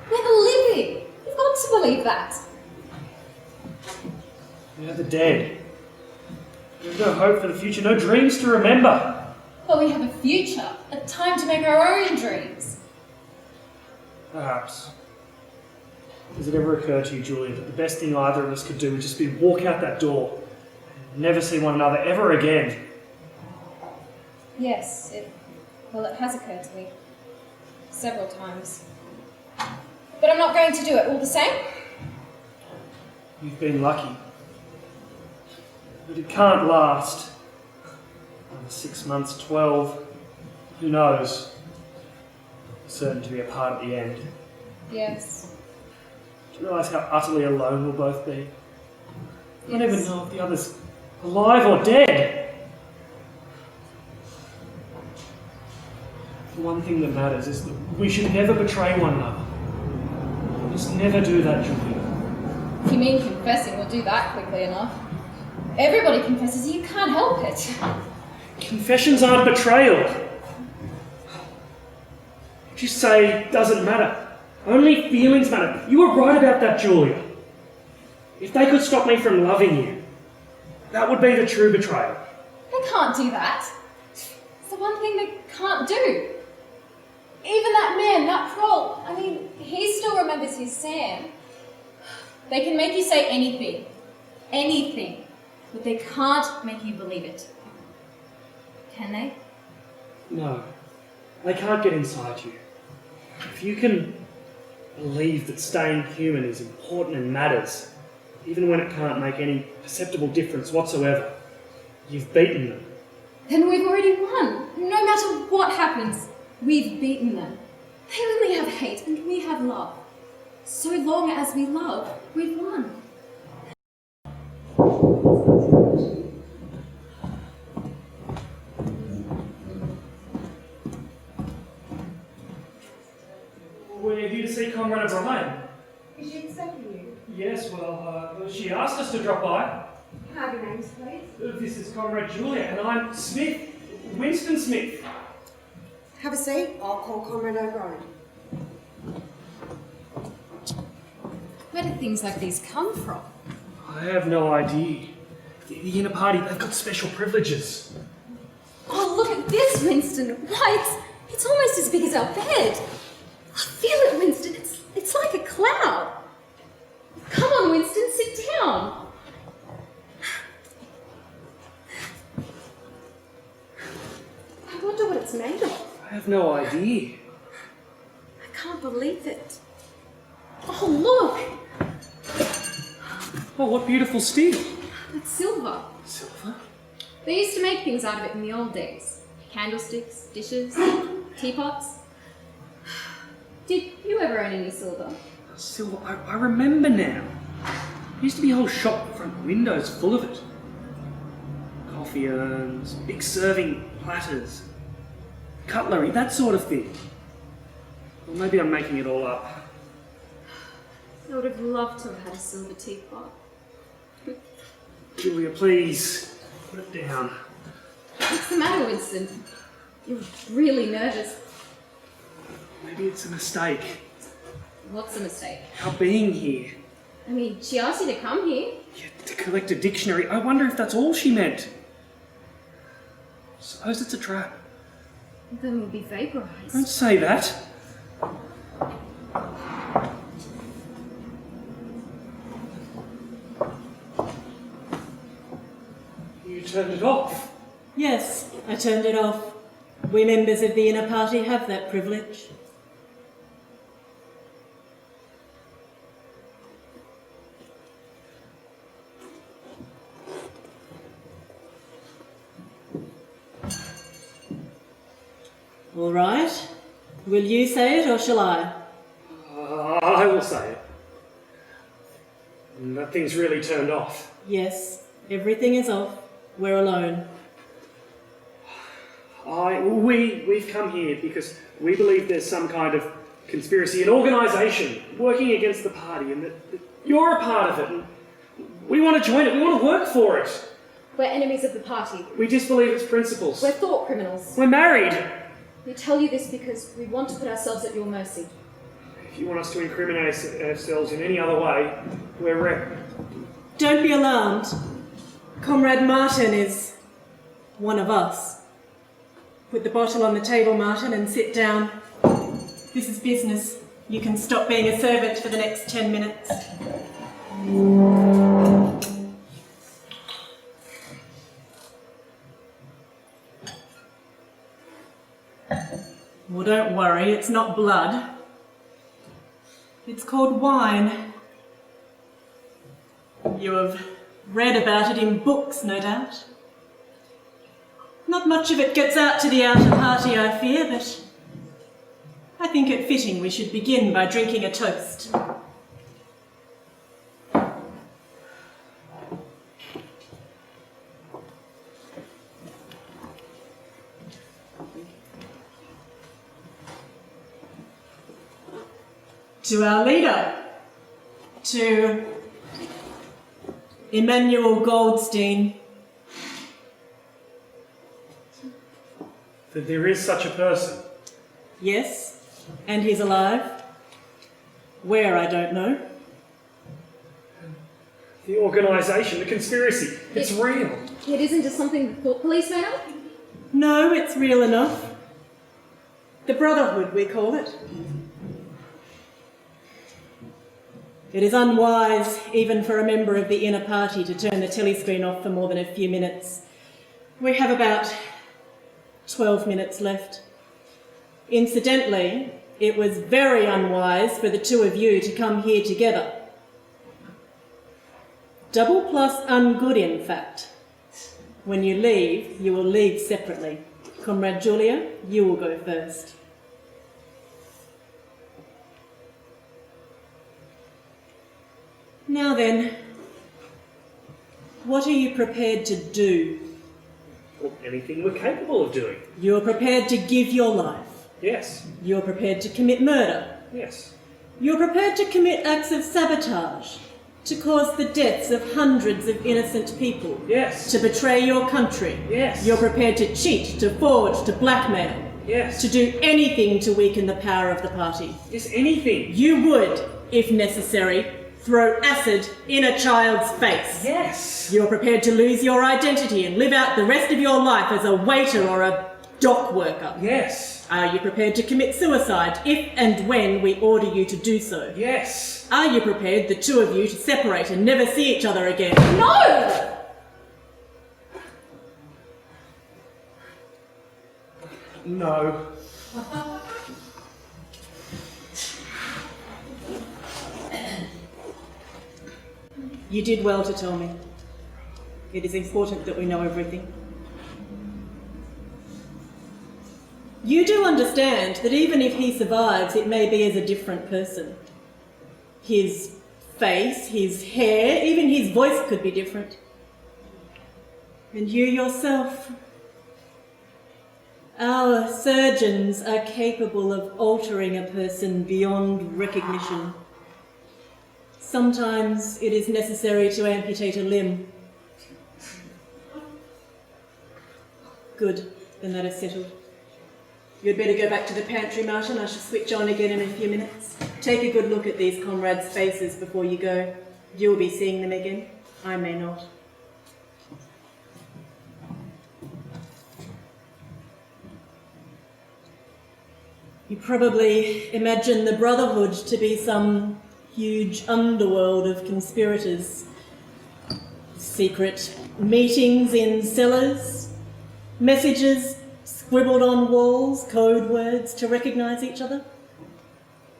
We're the living! You've got to believe that. We are the dead. We have no hope for the future, no dreams to remember. But we have a future, a time to make our own dreams. Perhaps. Has it ever occurred to you, Julia, that the best thing either of us could do would just be walk out that door and never see one another ever again? Yes, it has occurred to me. Several times. But I'm not going to do it all the same. You've been lucky. But it can't last. Another 6 months, 12, who knows? Certain to be a part at the end. Yes. Do you realise how utterly alone we'll both be? I don't even know if the other's alive or dead. The one thing that matters is that we should never betray one another. Just never do that, Julia. If you mean confessing, we'll do that quickly enough. Everybody confesses, you can't help it. Confessions aren't betrayal. What you say doesn't matter. Only feelings matter. You were right about that, Julia. If they could stop me from loving you, that would be the true betrayal. They can't do that. It's the one thing they can't do. Even that man, that troll, I mean, he still remembers his Sam. They can make you say anything, but they can't make you believe it. Can they? No, they can't get inside you. If you can believe that staying human is important and matters, even when it can't make any perceptible difference whatsoever, you've beaten them. Then we've already won. No matter what happens, we've beaten them. They only have hate and we have love. So long as we love, we've won. We're here to see Comrade O'Brien. Is she expecting you? Yes, well, she asked us to drop by. Have your names, please. This is Comrade Julia, and I'm Smith, Winston Smith. Have a seat. I'll call Comrade O'Brien. Where do things like these come from? I have no idea. The inner party, they've got special privileges. Oh, look at this, Winston. Why, it's almost as big as our bed. I feel it, Winston. It's like a cloud. Come on, Winston, sit down. I wonder what it's made of. I have no idea. I can't believe it. Oh, look! Oh, what beautiful steel. It's silver. Silver? They used to make things out of it in the old days. Candlesticks, dishes, teapots. Did you ever own any silver? Silver, I remember now. There used to be a whole shop front windows full of it. Coffee urns, big serving platters, cutlery, that sort of thing. Well, maybe I'm making it all up. I would have loved to have had a silver teapot. Julia, please, put it down. What's the matter, Winston? You're really nervous. Maybe it's a mistake. What's a mistake? Our being here. I mean, she asked you to come here. Yeah, to collect a dictionary. I wonder if that's all she meant. Suppose it's a trap. Then we'll be vaporized. Don't say that. You turned it off. Yes, I turned it off. We members of the inner party have that privilege. All right. Will you say it or shall I? I will say it. That thing's really turned off. Yes, everything is off. We're alone. We've come here because we believe there's some kind of conspiracy, an organisation working against the party, and that you're a part of it, and we want to join it, we want to work for it. We're enemies of the party. We disbelieve its principles. We're thought criminals. We're married. We tell you this because we want to put ourselves at your mercy. If you want us to incriminate ourselves in any other way, we're ready. Don't be alarmed. Comrade Martin is one of us. Put the bottle on the table, Martin, and sit down. This is business. You can stop being a servant for the next 10 minutes. Well, don't worry, it's not blood. It's called wine. You have read about it in books, no doubt. Not much of it gets out to the outer party, I fear, but I think it fitting we should begin by drinking a toast. To our leader, to Emmanuel Goldstein. That there is such a person. Yes, and he's alive. Where, I don't know. The organisation, the conspiracy, it's real. It isn't just something the thought police made up? No, it's real enough. The Brotherhood, we call it. It is unwise, even for a member of the inner party, to turn the telescreen off for more than a few minutes. We have about 12 minutes left. Incidentally, it was very unwise for the two of you to come here together. Double plus ungood, in fact. When you leave, you will leave separately. Comrade Julia, you will go first. Now then, what are you prepared to do? Well, anything we're capable of doing. You're prepared to give your life. Yes. You're prepared to commit murder. Yes. You're prepared to commit acts of sabotage, to cause the deaths of hundreds of innocent people. Yes. To betray your country. Yes. You're prepared to cheat, to forge, to blackmail. Yes. To do anything to weaken the power of the party. Yes, anything. You would, if necessary, throw acid in a child's face. Yes. You're prepared to lose your identity and live out the rest of your life as a waiter or a dock worker. Yes. Are you prepared to commit suicide if and when we order you to do so? Yes. Are you prepared, the two of you, to separate and never see each other again? No! No. You did well to tell me. It is important that we know everything. You do understand that even if he survives, it may be as a different person. His face, his hair, even his voice could be different. And you yourself. Our surgeons are capable of altering a person beyond recognition. Sometimes it is necessary to amputate a limb. Good, then that is settled. You'd better go back to the pantry, Martin. I shall switch on again in a few minutes. Take a good look at these comrades' faces before you go. You'll be seeing them again. I may not. You probably imagine the Brotherhood to be some huge underworld of conspirators. Secret meetings in cellars, messages scribbled on walls, code words to recognise each other.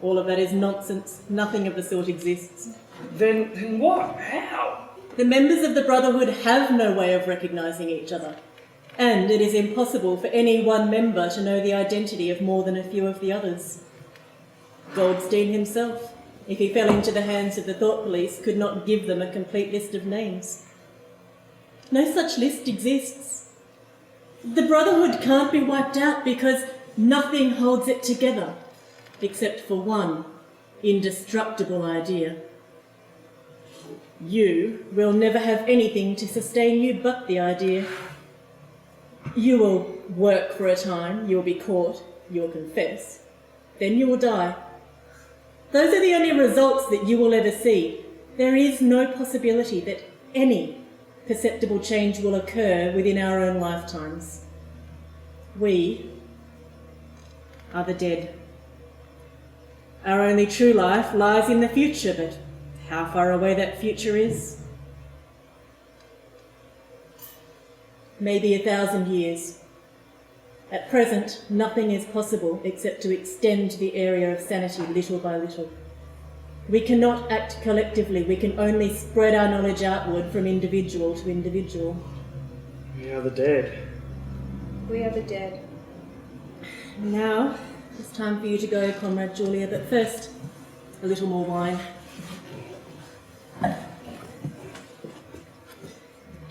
All of that is nonsense. Nothing of the sort exists. Then what? How? The members of the Brotherhood have no way of recognising each other, and it is impossible for any one member to know the identity of more than a few of the others. Goldstein himself, if he fell into the hands of the thought police, could not give them a complete list of names. No such list exists. The Brotherhood can't be wiped out because nothing holds it together, except for one indestructible idea. You will never have anything to sustain you but the idea. You will work for a time, you will be caught, you will confess, then you will die. Those are the only results that you will ever see. There is no possibility that any perceptible change will occur within our own lifetimes. We are the dead. Our only true life lies in the future, but how far away that future is? Maybe 1,000 years. At present, nothing is possible except to extend the area of sanity little by little. We cannot act collectively, we can only spread our knowledge outward from individual to individual. We are the dead. We are the dead. Now, it's time for you to go, Comrade Julia, but first, a little more wine.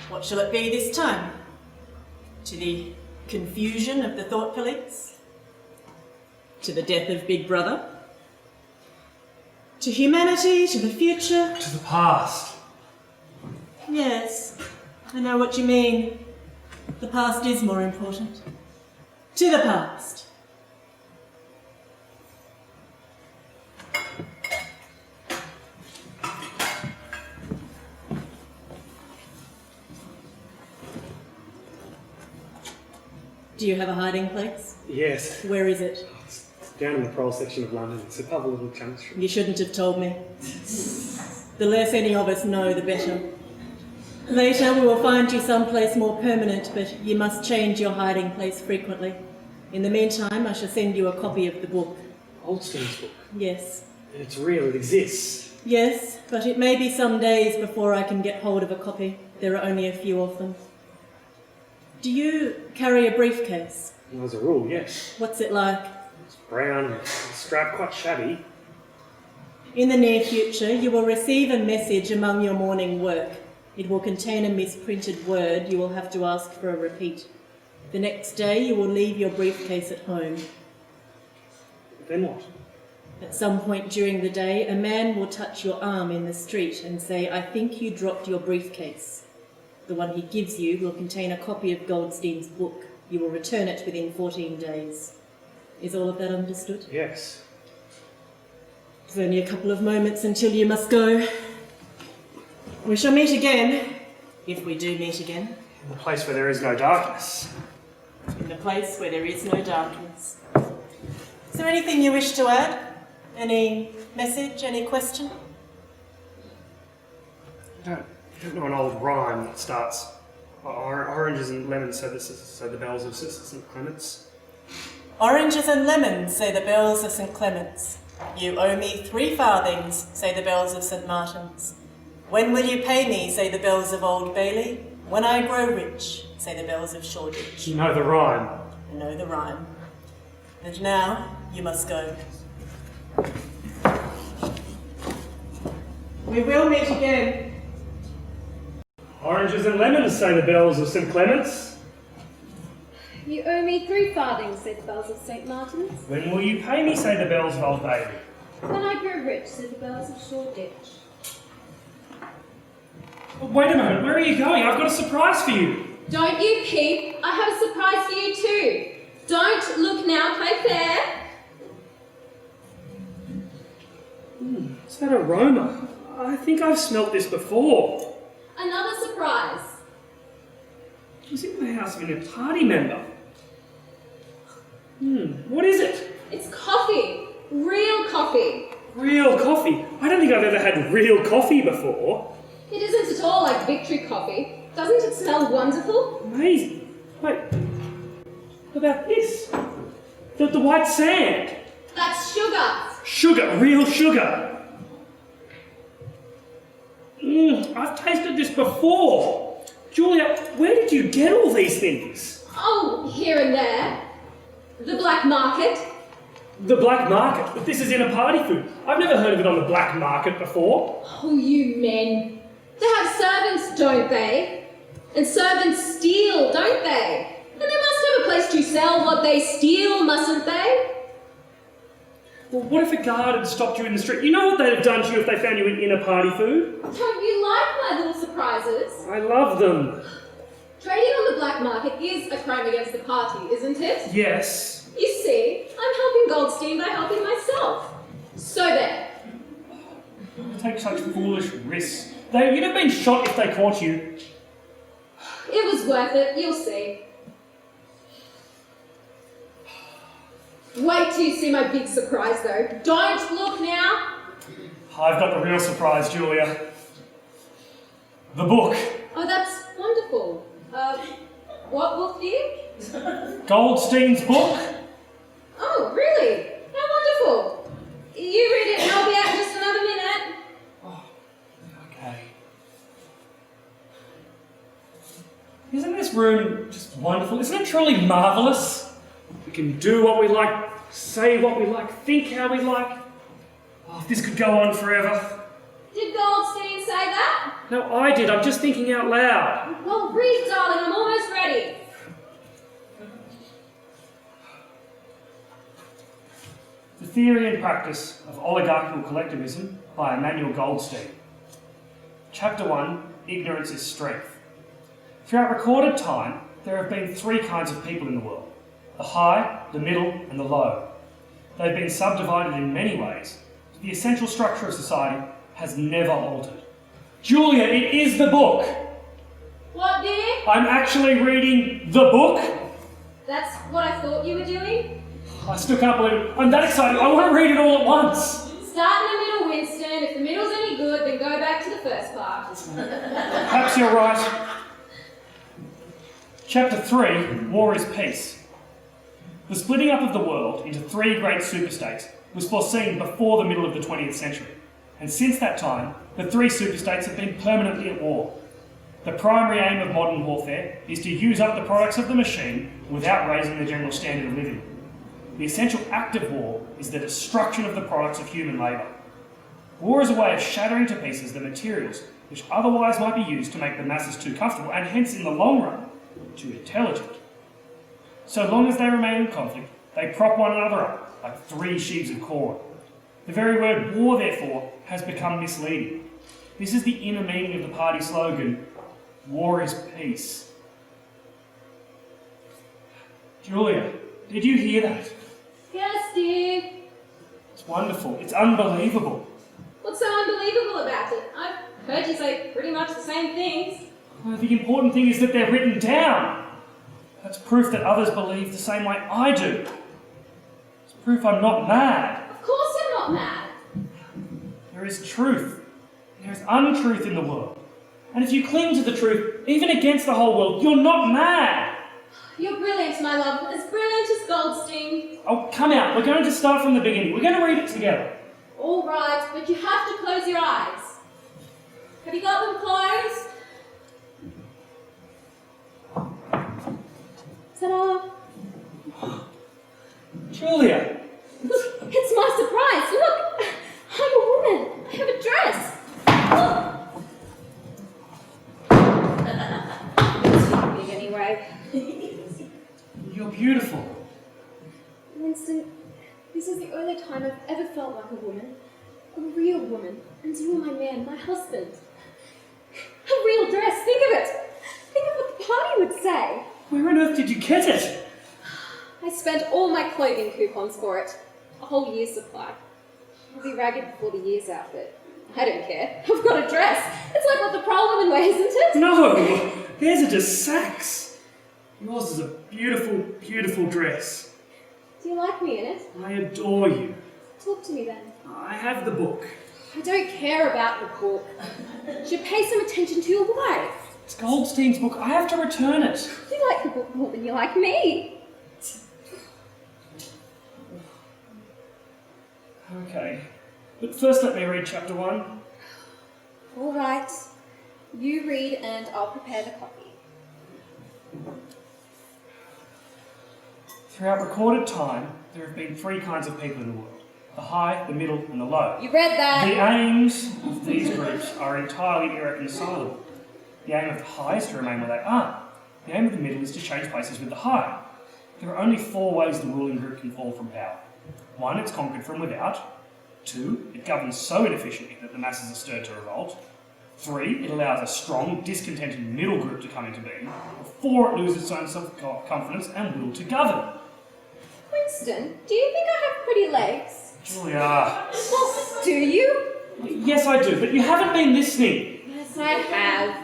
What shall it be this time? To the confusion of the thought police? To the death of Big Brother? To humanity? To the future? To the past. Yes, I know what you mean. The past is more important. To the past. Do you have a hiding place? Yes. Where is it? It's down in the Prole section of London. It's a couple of little chunks. You shouldn't have told me. The less any of us know, the better. Later we will find you someplace more permanent, but you must change your hiding place frequently. In the meantime, I shall send you a copy of the book. Oldstein's book? Yes. It's real, it exists. Yes, but it may be some days before I can get hold of a copy. There are only a few of them. Do you carry a briefcase? As a rule, yes. What's it like? It's brown and strapped, quite shabby. In the near future, you will receive a message among your morning work. It will contain a misprinted word. You will have to ask for a repeat. The next day, you will leave your briefcase at home. Then what? At some point during the day, a man will touch your arm in the street and say, "I think you dropped your briefcase." The one he gives you will contain a copy of Goldstein's book. You will return it within 14 days. Is all of that understood? Yes. It's only a couple of moments until you must go. We shall meet again, if we do meet again. In the place where there is no darkness. In the place where there is no darkness. Is there anything you wish to add? Any message, any question? I don't know an old rhyme that starts oranges and lemons, so the bells of St. Clement's. Oranges and lemons, say the bells of St. Clement's. You owe me 3 farthings, say the bells of St. Martin's. When will you pay me, say the bells of Old Bailey? When I grow rich, say the bells of Shoreditch. You know the rhyme. I know the rhyme. And now, you must go. We will meet again. Oranges and lemons, say the bells of St. Clement's. You owe me 3 farthings, said the bells of St. Martin's. When will you pay me, say the bells of Old Bailey? When I grow rich, said the bells of Shoreditch. Wait a moment, where are you going? I've got a surprise for you. Don't you peep, I have a surprise for you too. Don't look now, play fair. What's that aroma? I think I've smelt this before. Another surprise. It was in the house of a party member. What is it? It's coffee. Real coffee. Real coffee? I don't think I've ever had real coffee before. It isn't at all like Victory coffee. Doesn't it smell wonderful? Amazing. Wait, what about this? The white sand. That's sugar. Sugar, real sugar. I've tasted this before. Julia, where did you get all these things? Oh, here and there. The black market. The black market? But this is in a party food. I've never heard of it on the black market before. Oh, you men. They have servants, don't they? And servants steal, don't they? And they must have a place to sell what they steal, mustn't they? Well, what if a guard had stopped you in the street? You know what they'd have done to you if they found you in a party food? Don't you like my little surprises? I love them. Trading on the black market is a crime against the party, isn't it? Yes. You see, I'm helping Goldstein by helping myself. So there. You take such foolish risks. You'd have been shot if they caught you. It was worth it, you'll see. Wait till you see my big surprise though. Don't look now. I've got the real surprise, Julia. The book. Oh, that's wonderful. What book, dear? Goldstein's book. Oh, really? How wonderful. You read it and I'll be out in just another minute. Okay. Isn't this room just wonderful? Isn't it truly marvellous? We can do what we like, say what we like, think how we like. Oh, if this could go on forever. Did Goldstein say that? No, I did. I'm just thinking out loud. Well, read, darling. I'm almost ready. The Theory and Practice of Oligarchical Collectivism by Emmanuel Goldstein. Chapter 1, ignorance is strength. Throughout recorded time, there have been three kinds of people in the world: the high, the middle, and the low. They've been subdivided in many ways, but the essential structure of society has never altered. Julia, it is the book! What, dear? I'm actually reading the book? That's what I thought you were doing. I still can't believe it. I'm that excited. I want to read it all at once. Start in the middle, Winston. If the middle's any good, then go back to the first part. Perhaps you're right. Chapter 3, War is Peace. The splitting up of the world into three great superstates was foreseen before the middle of the 20th century, and since that time, the three superstates have been permanently at war. The primary aim of modern warfare is to use up the products of the machine without raising the general standard of living. The essential act of war is the destruction of the products of human labour. War is a way of shattering to pieces the materials which otherwise might be used to make the masses too comfortable and hence in the long run too intelligent. So long as they remain in conflict, they prop one another up like three sheaves of corn. The very word war, therefore, has become misleading. This is the inner meaning of the party slogan, "War is peace." Julia, did you hear that? Yes, dear. It's wonderful. It's unbelievable. What's so unbelievable about it? I've heard you say pretty much the same things. Well, the important thing is that they're written down. That's proof that others believe the same way I do. It's proof I'm not mad. Of course you're not mad. There is truth. There is untruth in the world. And if you cling to the truth, even against the whole world, you're not mad. You're brilliant, my love. As brilliant as Goldstein. Oh, come out. We're going to start from the beginning. We're going to read it together. All right, but you have to close your eyes. Have you got them closed? Ta-da! Julia! Look, it's my surprise. Look, I'm a woman. I have a dress. Look. It's too big anyway. You're beautiful. Winston, this is the only time I've ever felt like a woman. A real woman. And you are my man, my husband. A real dress, think of it. Think of what the party would say. Where on earth did you get it? I spent all my clothing coupons for it. A whole year's supply. I'll be ragged before the year's out, but I don't care. I've got a dress. It's like what the proud woman wears, isn't it? No! Theirs are just sacks. Yours is a beautiful, beautiful dress. Do you like me in it? I adore you. Talk to me then. I have the book. I don't care about the book. You should pay some attention to your wife. It's Goldstein's book. I have to return it. You like the book more than you like me. Okay. But first let me read chapter 1. All right. You read and I'll prepare the copy. Throughout recorded time, there have been three kinds of people in the world. The high, the middle, and the low. You read that. The aims of these groups are entirely irreconcilable. The aim of the high is to remain where they are. The aim of the middle is to change places with the high. There are only four ways the ruling group can fall from power. 1, it's conquered from without. 2, it governs so inefficiently that the masses are stirred to revolt. 3, it allows a strong, discontented middle group to come into being. 4, it loses its own self-confidence and will to govern. Winston, do you think I have pretty legs? Julia. Well, do you? Yes, I do, but you haven't been listening. Yes, I have.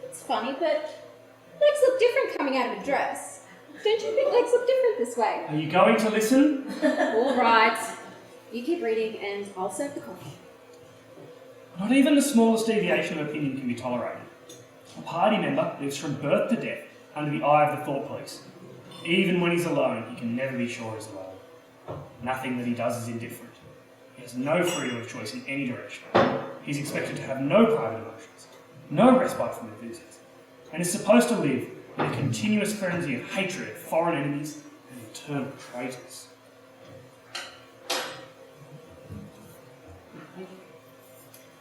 It's funny, but legs look different coming out of a dress. Don't you think legs look different this way? Are you going to listen? All right. You keep reading and I'll serve the coffee. Not even the smallest deviation of opinion can be tolerated. A party member lives from birth to death under the eye of the thought police. Even when he's alone, he can never be sure he's alone. Nothing that he does is indifferent. He has no freedom of choice in any direction. He's expected to have no private emotions, no respite from enthusiasm, and is supposed to live in a continuous frenzy of hatred of foreign enemies and internal traitors.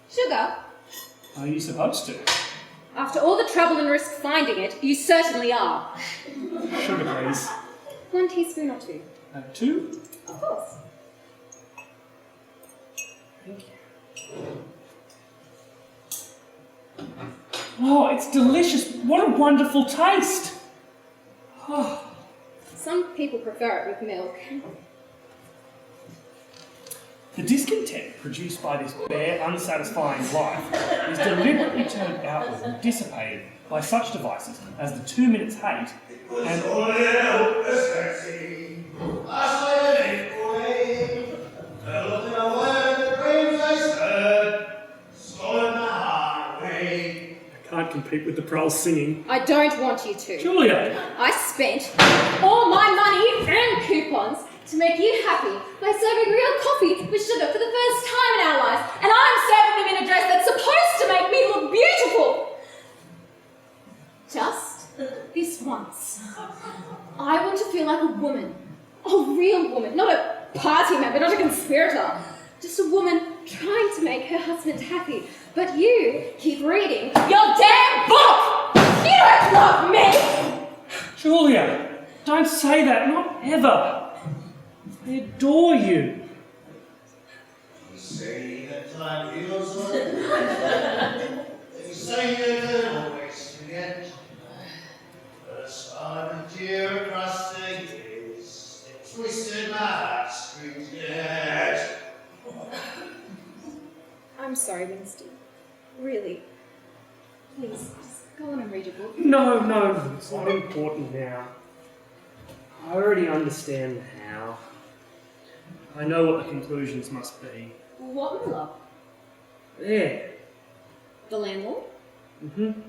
Sugar? Are you supposed to? After all the trouble and risk finding it, you certainly are. Sugar, please. 1 teaspoon or 2? 2? Of course. Thank you. Oh, it's delicious. What a wonderful taste. Oh. Some people prefer it with milk. The discontent produced by this bare, unsatisfying life is deliberately turned outward and dissipated by such devices as the 2 minutes hate and I can't compete with the Proles singing. I don't want you to. Julia! I spent all my money and coupons to make you happy by serving real coffee with sugar for the first time in our lives, and I'm serving them in a dress that's supposed to make me look beautiful. Just this once. I want to feel like a woman. A real woman, not a party member, not a conspirator. Just a woman trying to make her husband happy. But you keep reading your damn book! You don't love me! Julia, don't say that, not ever. I adore you. You say that time heals all. You say you can always forget. But a scarlet tear across the years, it twisted my heartstrings dead. I'm sorry, Winston. Really. Please, just go on and read your book. No, it's not important now. I already understand the how. I know what the conclusions must be. What, my love? There. The landlord? Mm-hmm.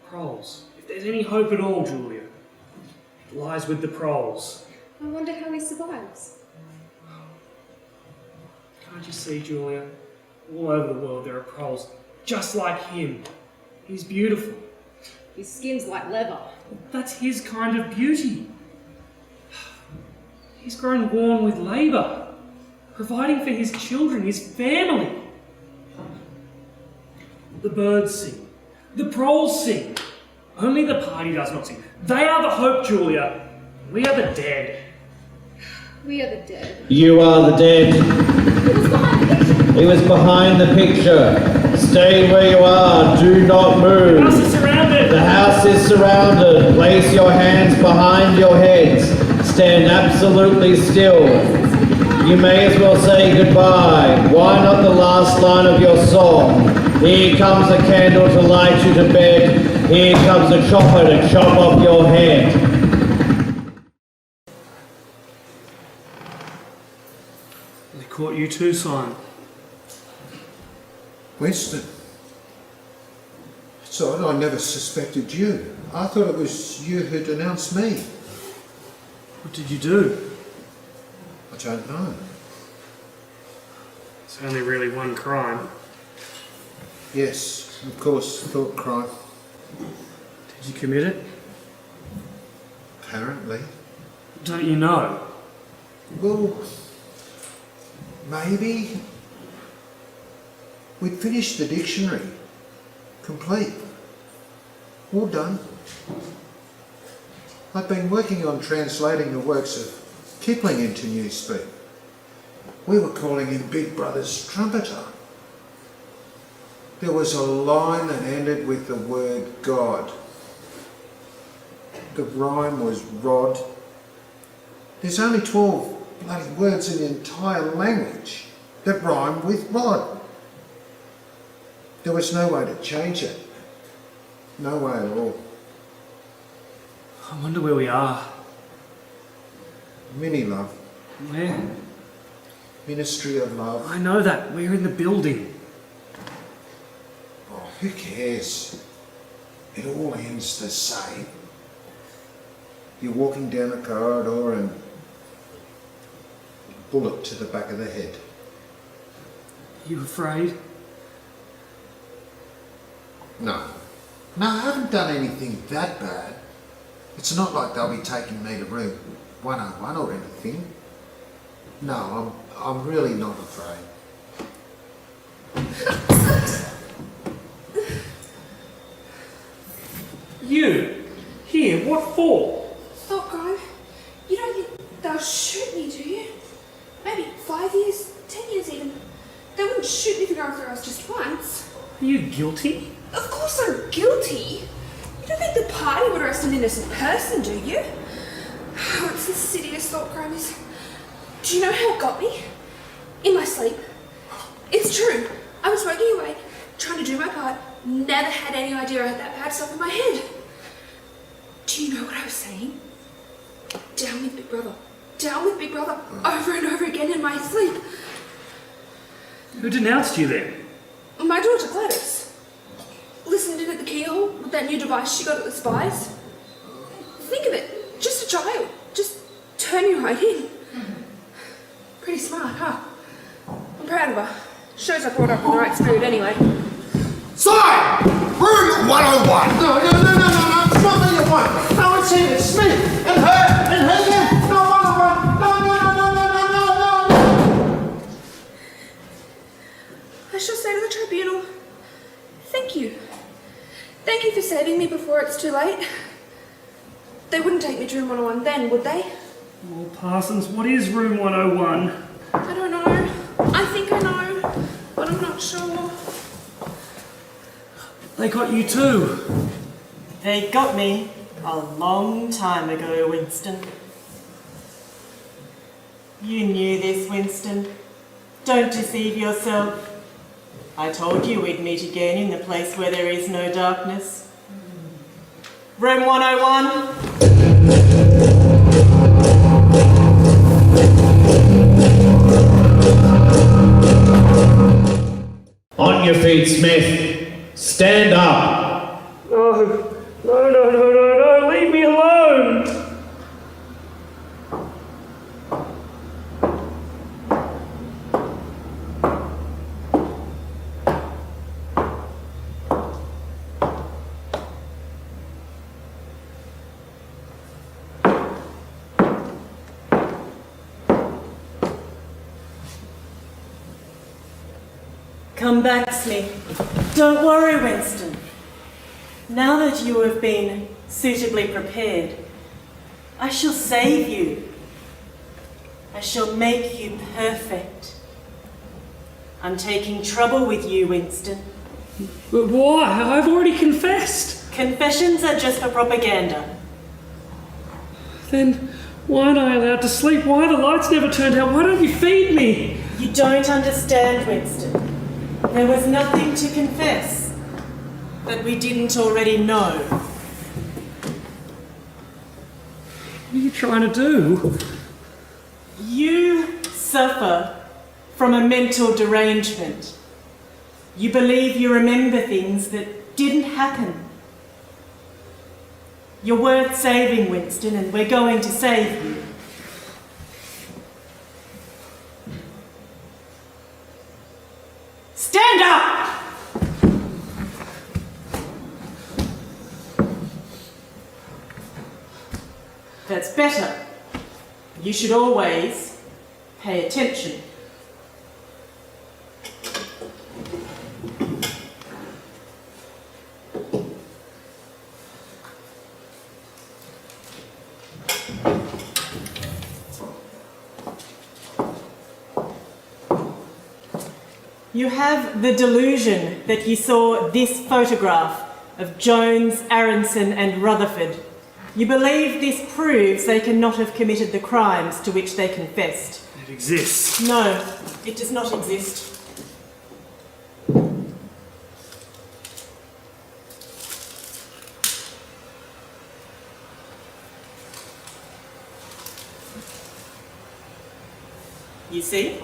Proles. If there's any hope at all, Julia, it lies with the Proles. I wonder how he survives. Can't you see, Julia? All over the world there are Proles just like him. He's beautiful. His skin's like leather. That's his kind of beauty. He's grown worn with labour, providing for his children, his family. The birds sing. The Proles sing. Only the party does not sing. They are the hope, Julia. We are the dead. We are the dead. You are the dead. He was behind the picture. Stay where you are. Do not move. The house is surrounded. The house is surrounded. Place your hands behind your heads. Stand absolutely still. You may as well say goodbye. Why not the last line of your song? Here comes a candle to light you to bed. Here comes a chopper to chop off your head. They caught you too, Simon. Winston. It's odd, I never suspected you. I thought it was you who denounced me. What did you do? I don't know. It's only really one crime. Yes, of course, thought crime. Did you commit it? Apparently. Don't you know? Well, maybe. We'd finished the dictionary. Complete. All done. I've been working on translating the works of Kipling into Newspeak. We were calling him Big Brother's trumpeter. There was a line that ended with the word God. The rhyme was rod. There's only 12 bloody words in the entire language that rhyme with rod. There was no way to change it. No way at all. I wonder where we are. Mini love. Where? Ministry of Love. I know that. We're in the building. Oh, who cares? It all ends the same. You're walking down a corridor and a bullet to the back of the head. You afraid? No. No, I haven't done anything that bad. It's not like they'll be taking me to room 101 or anything. No, I'm really not afraid. You? Here, what for? Thought, you don't think they'll shoot me, do you? Maybe 5 years, 10 years even. They wouldn't shoot me for going through us just once. Are you guilty? Of course I'm guilty. You don't think the party would arrest an innocent person, do you? Oh, it's the insidious thought, Grimes. Do you know how it got me? In my sleep. It's true. I was working away, trying to do my part, never had any idea I had that bad stuff in my head. Do you know what I was saying? Down with Big Brother. Down with Big Brother. Over and over again in my sleep. Who denounced you then? My daughter Gladys. Listened in at the keyhole with that new device she got at the Spies. Think of it. Just a child. Just turn you right in. Pretty smart, huh? I'm proud of her. Shows I brought up in the right spirit anyway. Sign! Room 101! No, it's not me you want. I want to see it's me and her again. No, 101. No. I shall say to the tribunal, thank you. Thank you for saving me before it's too late. They wouldn't take me to room 101 then, would they? Well, Parsons, what is room 101? I don't know. I think I know, but I'm not sure. They got you too. They got me a long time ago, Winston. You knew this, Winston. Don't deceive yourself. I told you we'd meet again in the place where there is no darkness. Room 101. On your feet, Smith. Stand up. No, leave me alone. Come back, Smith. Don't worry, Winston. Now that you have been suitably prepared, I shall save you. I shall make you perfect. I'm taking trouble with you, Winston. But why? I've already confessed. Confessions are just for propaganda. Then why aren't I allowed to sleep? Why are the lights never turned out? Why don't you feed me? You don't understand, Winston. There was nothing to confess that we didn't already know. What are you trying to do? You suffer from a mental derangement. You believe you remember things that didn't happen. You're worth saving, Winston, and we're going to save you. Stand up! That's better. You should always pay attention. You have the delusion that you saw this photograph of Jones, Aronson and Rutherford. You believe this proves they cannot have committed the crimes to which they confessed. It exists. No, it does not exist. You see?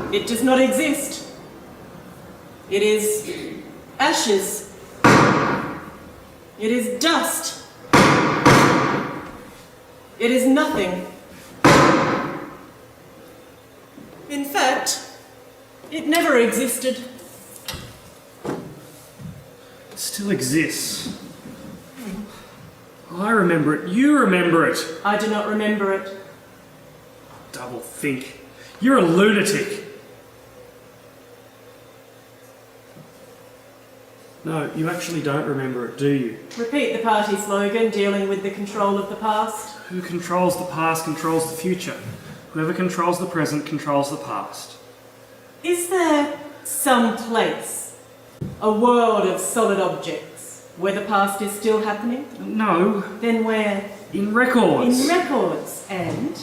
It does not exist. It is ashes. It is dust. It is nothing. In fact, it never existed. It still exists. I remember it. You remember it. I do not remember it. Double think. You're a lunatic. No, you actually don't remember it, do you? Repeat the party slogan dealing with the control of the past. Who controls the past controls the future. Whoever controls the present controls the past. Is there some place, a world of solid objects, where the past is still happening? No. Then where? In records. In records and?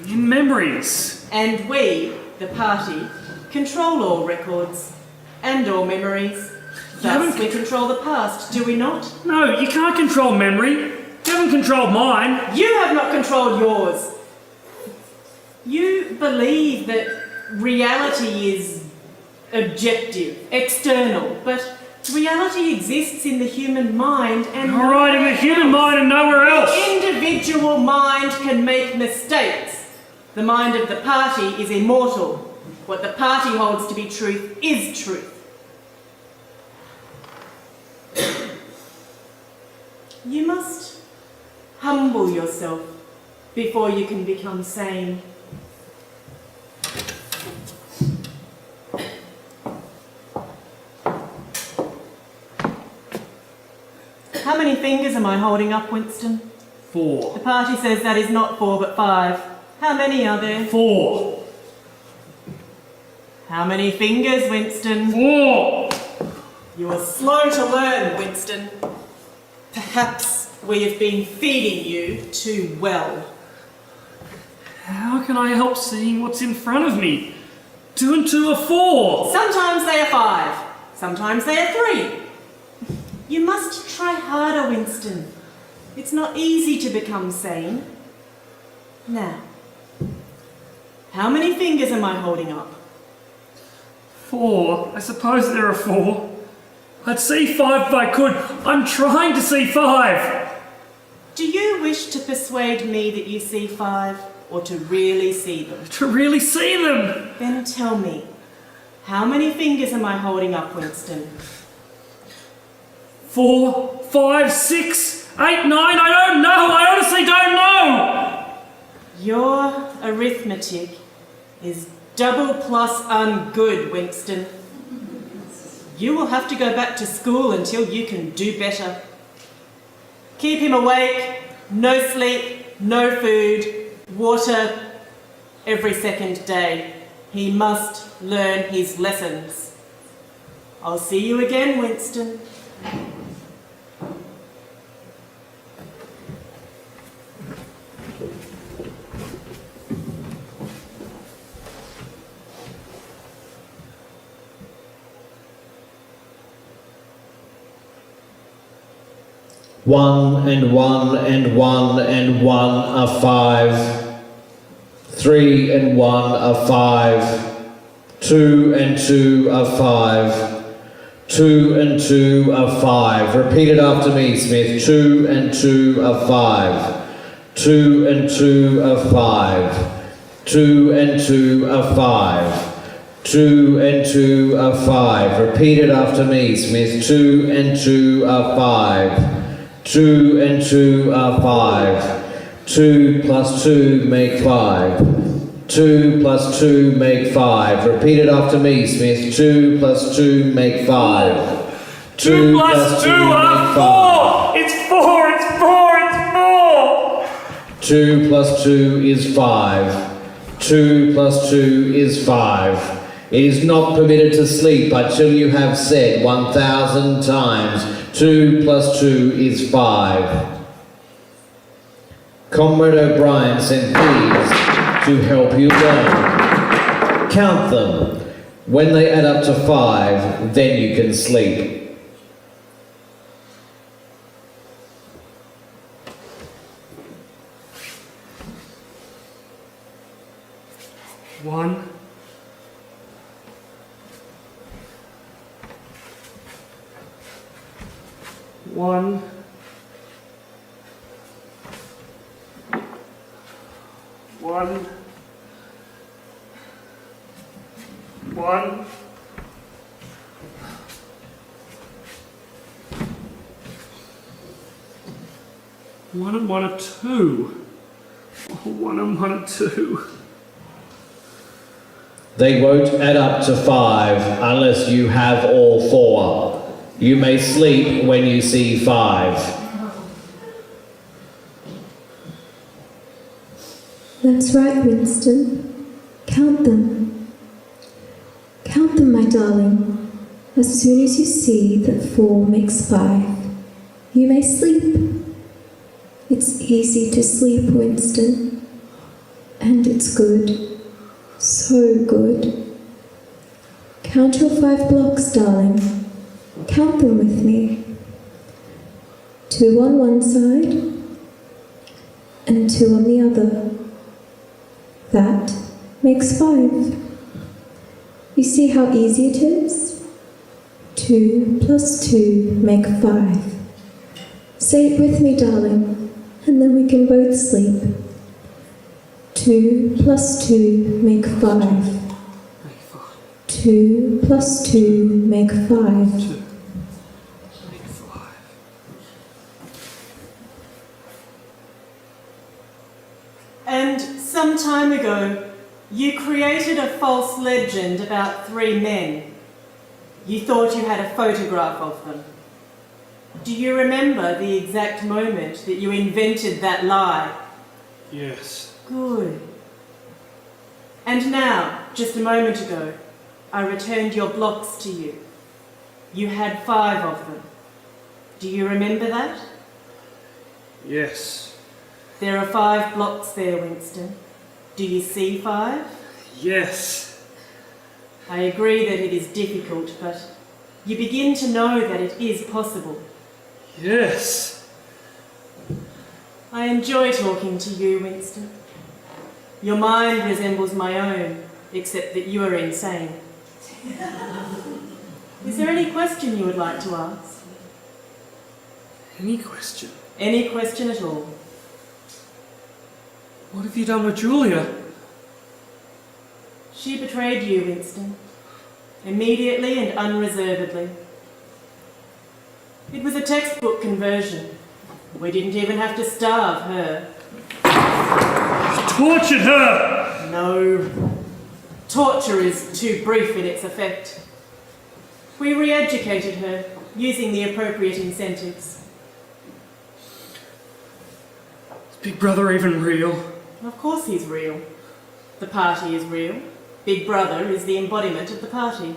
In memories. And we, the party, control all records and all memories. Thus we control the past, do we not? No, you can't control memory. You haven't controlled mine. You have not controlled yours. You believe that reality is objective, external, but reality exists in the human mind and all right, in the human mind and nowhere else. The individual mind can make mistakes. The mind of the party is immortal. What the party holds to be truth is truth. You must humble yourself before you can become sane. How many fingers am I holding up, Winston? 4. The party says that is not 4 but 5. How many are there? 4. How many fingers, Winston? 4. You are slow to learn, Winston. Perhaps we have been feeding you too well. How can I help seeing what's in front of me? 2 and 2 are 4. Sometimes they are 5. Sometimes they are 3. You must try harder, Winston. It's not easy to become sane. Now, how many fingers am I holding up? 4. I suppose there are 4. I'd see 5 if I could. I'm trying to see 5. Do you wish to persuade me that you see 5, or to really see them? To really see them. Then tell me, how many fingers am I holding up, Winston? 4, 5, 6, 8, 9, I don't know. I honestly don't know. Your arithmetic is double plus ungood, Winston. You will have to go back to school until you can do better. Keep him awake, no sleep, no food, water every second day. He must learn his lessons. I'll see you again, Winston. One and 1 and 1 and 1 are 5. 3 and 1 are 5. 2 and 2 are 5. 2 and 2 are 5. Repeat it after me, Smith. 2 and 2 are 5. 2 and 2 are 5. 2 and 2 are 5. 2 and 2 are 5. Repeat it after me, Smith. 2 and 2 are 5. 2 and 2 are 5. 2 plus 2 make 5. 2 plus 2 make 5. Repeat it after me, Smith. 2 plus 2 make 5. 2 plus 2 are 4. It's 4. It's 4. It's 4. 2 plus 2 is 5. 2 plus 2 is 5. It is not permitted to sleep until you have said 1,000 times 2 plus 2 is 5. Comrade O'Brien sent these to help you learn. Count them. When they add up to 5, then you can sleep. One. 1. 1. 1. 1 and 1 are 2. 1 and 1 are 2. They won't add up to 5 unless you have all 4. You may sleep when you see 5. That's right, Winston. Count them. Count them, my darling. As soon as you see that 4 makes 5, you may sleep. It's easy to sleep, Winston. And it's good. So good. Count your 5 blocks, darling. Count them with me. 2 on one side and 2 on the other. That makes 5. You see how easy it is? 2 plus 2 make 5. Say it with me, darling, and then we can both sleep. 2 plus 2 make 5. 2 plus 2 make 5. And some time ago, you created a false legend about 3 men. You thought you had a photograph of them. Do you remember the exact moment that you invented that lie? Yes. Good. And now, just a moment ago, I returned your blocks to you. You had 5 of them. Do you remember that? Yes. There are 5 blocks there, Winston. Do you see 5? Yes. I agree that it is difficult, but you begin to know that it is possible. Yes. I enjoy talking to you, Winston. Your mind resembles my own, except that you are insane. Is there any question you would like to ask? Any question? Any question at all. What have you done with Julia? She betrayed you, Winston. Immediately and unreservedly. It was a textbook conversion. We didn't even have to starve her. Tortured her! No. Torture is too brief in its effect. We re-educated her, using the appropriate incentives. Is Big Brother even real? Of course he's real. The party is real. Big Brother is the embodiment of the party.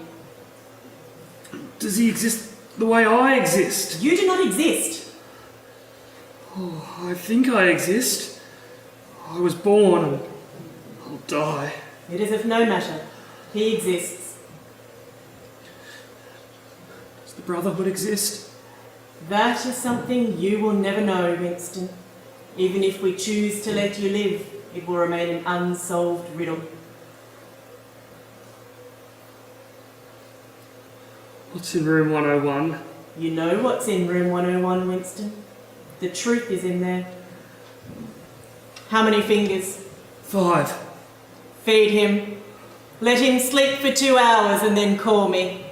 Does he exist the way I exist? You do not exist. Oh, I think I exist. I was born and I'll die. It is of no matter. He exists. Does the Brotherhood exist? That is something you will never know, Winston. Even if we choose to let you live, it will remain an unsolved riddle. What's in room 101? You know what's in room 101, Winston. The truth is in there. How many fingers? 5. Feed him. Let him sleep for 2 hours and then call me.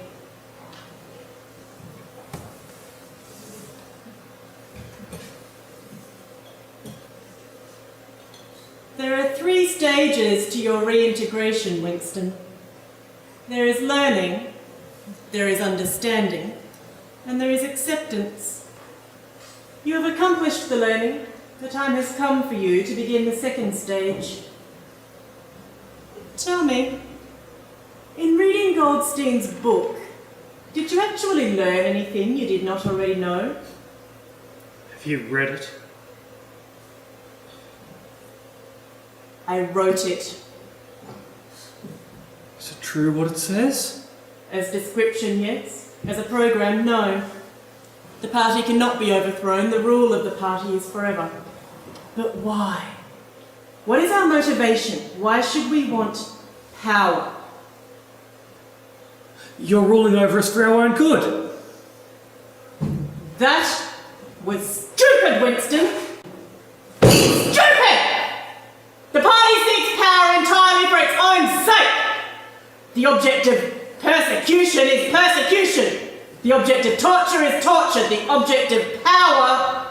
There are 3 stages to your reintegration, Winston. There is learning, there is understanding, and there is acceptance. You have accomplished the learning. The time has come for you to begin the 2nd stage. Tell me, in reading Goldstein's book, did you actually learn anything you did not already know? Have you read it? I wrote it. Is it true what it says? As description, yes. As a program, no. The party cannot be overthrown. The rule of the party is forever. But why? What is our motivation? Why should we want power? You're ruling over us for our own good. That was stupid, Winston! Stupid! The party seeks power entirely for its own sake! The object of persecution is persecution! The object of torture is torture! The object of power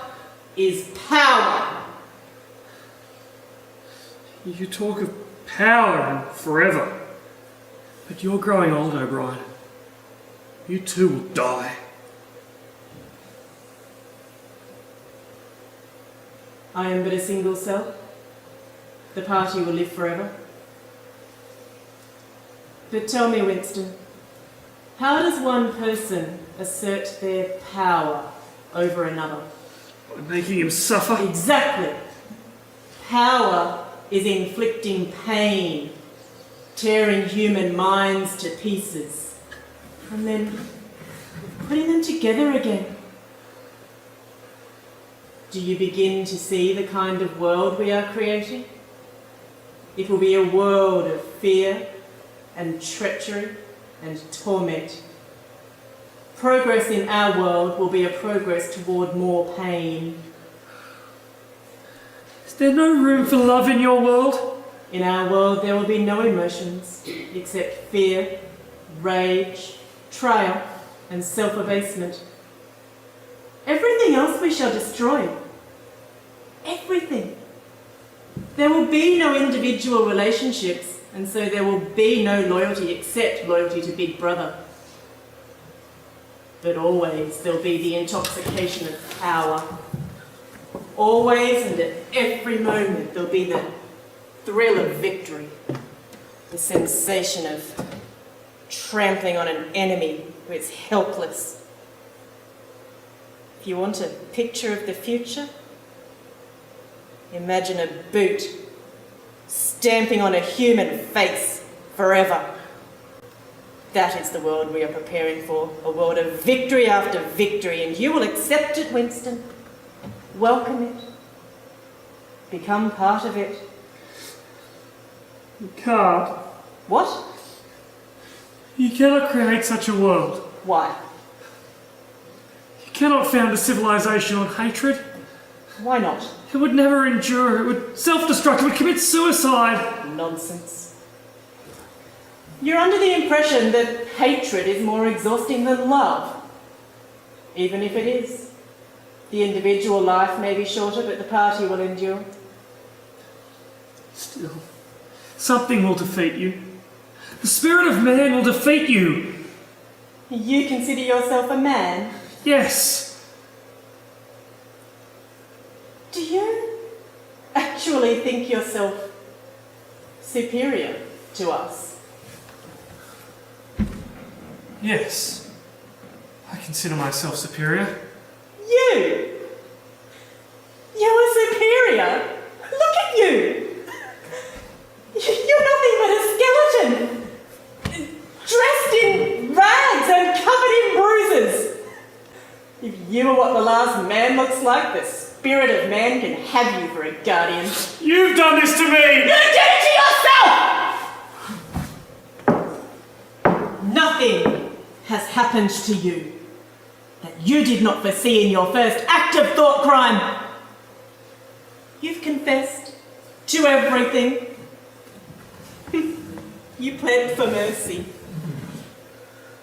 is power! You talk of power and forever, but you're growing old, O'Brien. You too will die. I am but a single cell. the party will live forever. But tell me, Winston, how does one person assert their power over another? By making him suffer. Exactly. Power is inflicting pain, tearing human minds to pieces, and then putting them together again. Do you begin to see the kind of world we are creating? It will be a world of fear and treachery and torment. Progress in our world will be a progress toward more pain. Is there no room for love in your world? In our world there will be no emotions except fear, rage, triumph and self-abasement. Everything else we shall destroy. Everything. There will be no individual relationships, and so there will be no loyalty except loyalty to Big Brother. But always there'll be the intoxication of power. Always and at every moment there'll be the thrill of victory, the sensation of trampling on an enemy who is helpless. If you want a picture of the future, imagine a boot stamping on a human face forever. That is the world we are preparing for, a world of victory after victory, and you will accept it, Winston. Welcome it. Become part of it. You can't. What? You cannot create such a world. Why? You cannot found a civilization on hatred. Why not? It would never endure. It would self-destruct. It would commit suicide. Nonsense. You're under the impression that hatred is more exhausting than love. Even if it is. The individual life may be shorter, but the party will endure. Still, something will defeat you. The spirit of man will defeat you. You consider yourself a man? Yes. Do you actually think yourself superior to us? Yes. I consider myself superior. You? You are superior? Look at you! You're nothing but a skeleton, dressed in rags and covered in bruises. If you are what the last man looks like, the spirit of man can have you for a guardian. You've done this to me! You did it to yourself! Nothing has happened to you that you did not foresee in your first act of thought crime. You've confessed to everything. You pled for mercy.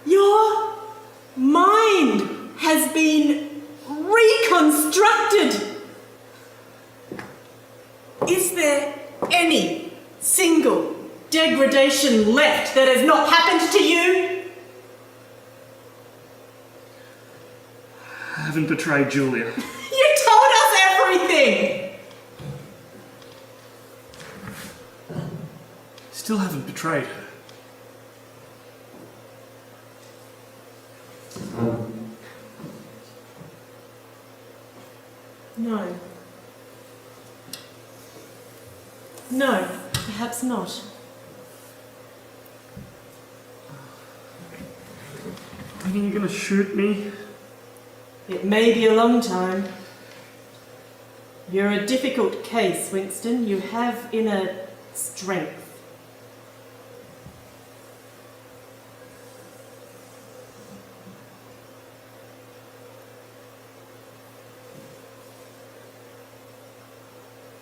Your mind has been reconstructed. Is there any single degradation left that has not happened to you? I haven't betrayed Julia. You told us everything! Still haven't betrayed her. No. No, perhaps not. When are you going to shoot me? It may be a long time. You're a difficult case, Winston. You have inner strength.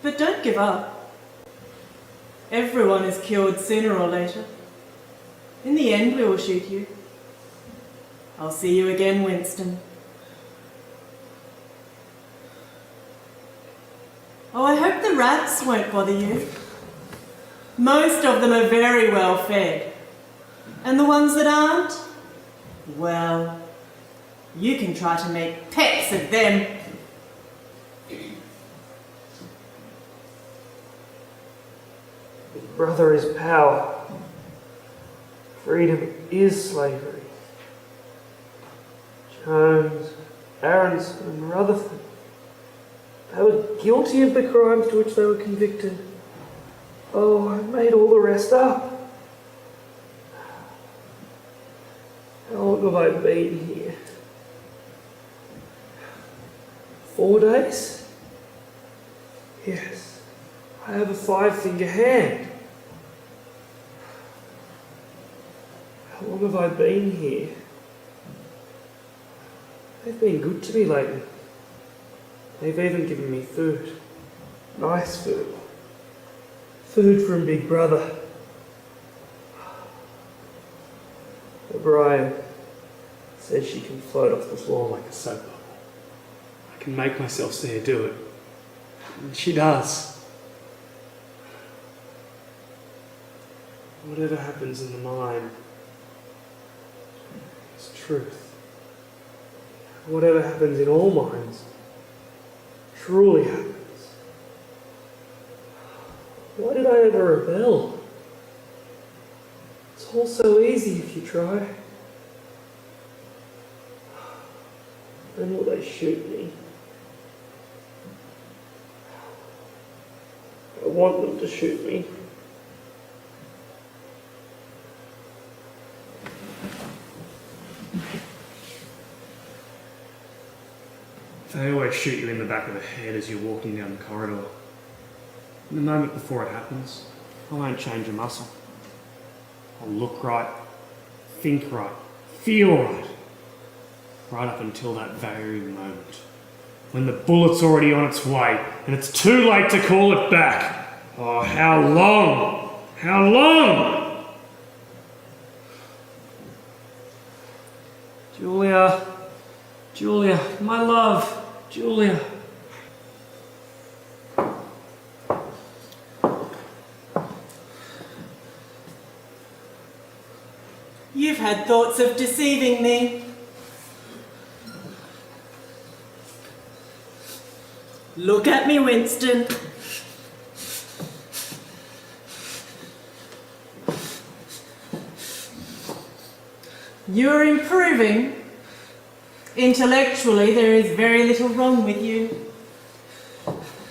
But don't give up. Everyone is killed sooner or later. In the end, we will shoot you. I'll see you again, Winston. Oh, I hope the rats won't bother you. Most of them are very well fed. And the ones that aren't? Well, you can try to make pets of them. brother is power. Freedom is slavery. Jones, Aronson and Rutherford, they were guilty of the crimes to which they were convicted. Oh, I made all the rest up. How long have I been here? 4 days? Yes, I have a 5-finger hand. How long have I been here? They've been good to me lately. They've even given me food. Nice food. Food from Big Brother. O'Brien says she can float off the floor like a soap bubble. I can make myself see her do it. And she does. Whatever happens in the mind is truth. Whatever happens in all minds truly happens. Why did I ever rebel? It's all so easy if you try. When will they shoot me? I want them to shoot me. They always shoot you in the back of the head as you're walking down the corridor. In the moment before it happens, I won't change a muscle. I'll look right, think right, feel right. Right up until that very moment. When the bullet's already on its way and it's too late to call it back. Oh, how long? How long? Julia, my love. Julia. You've had thoughts of deceiving me. Look at me, Winston. You're improving. Intellectually, there is very little wrong with you.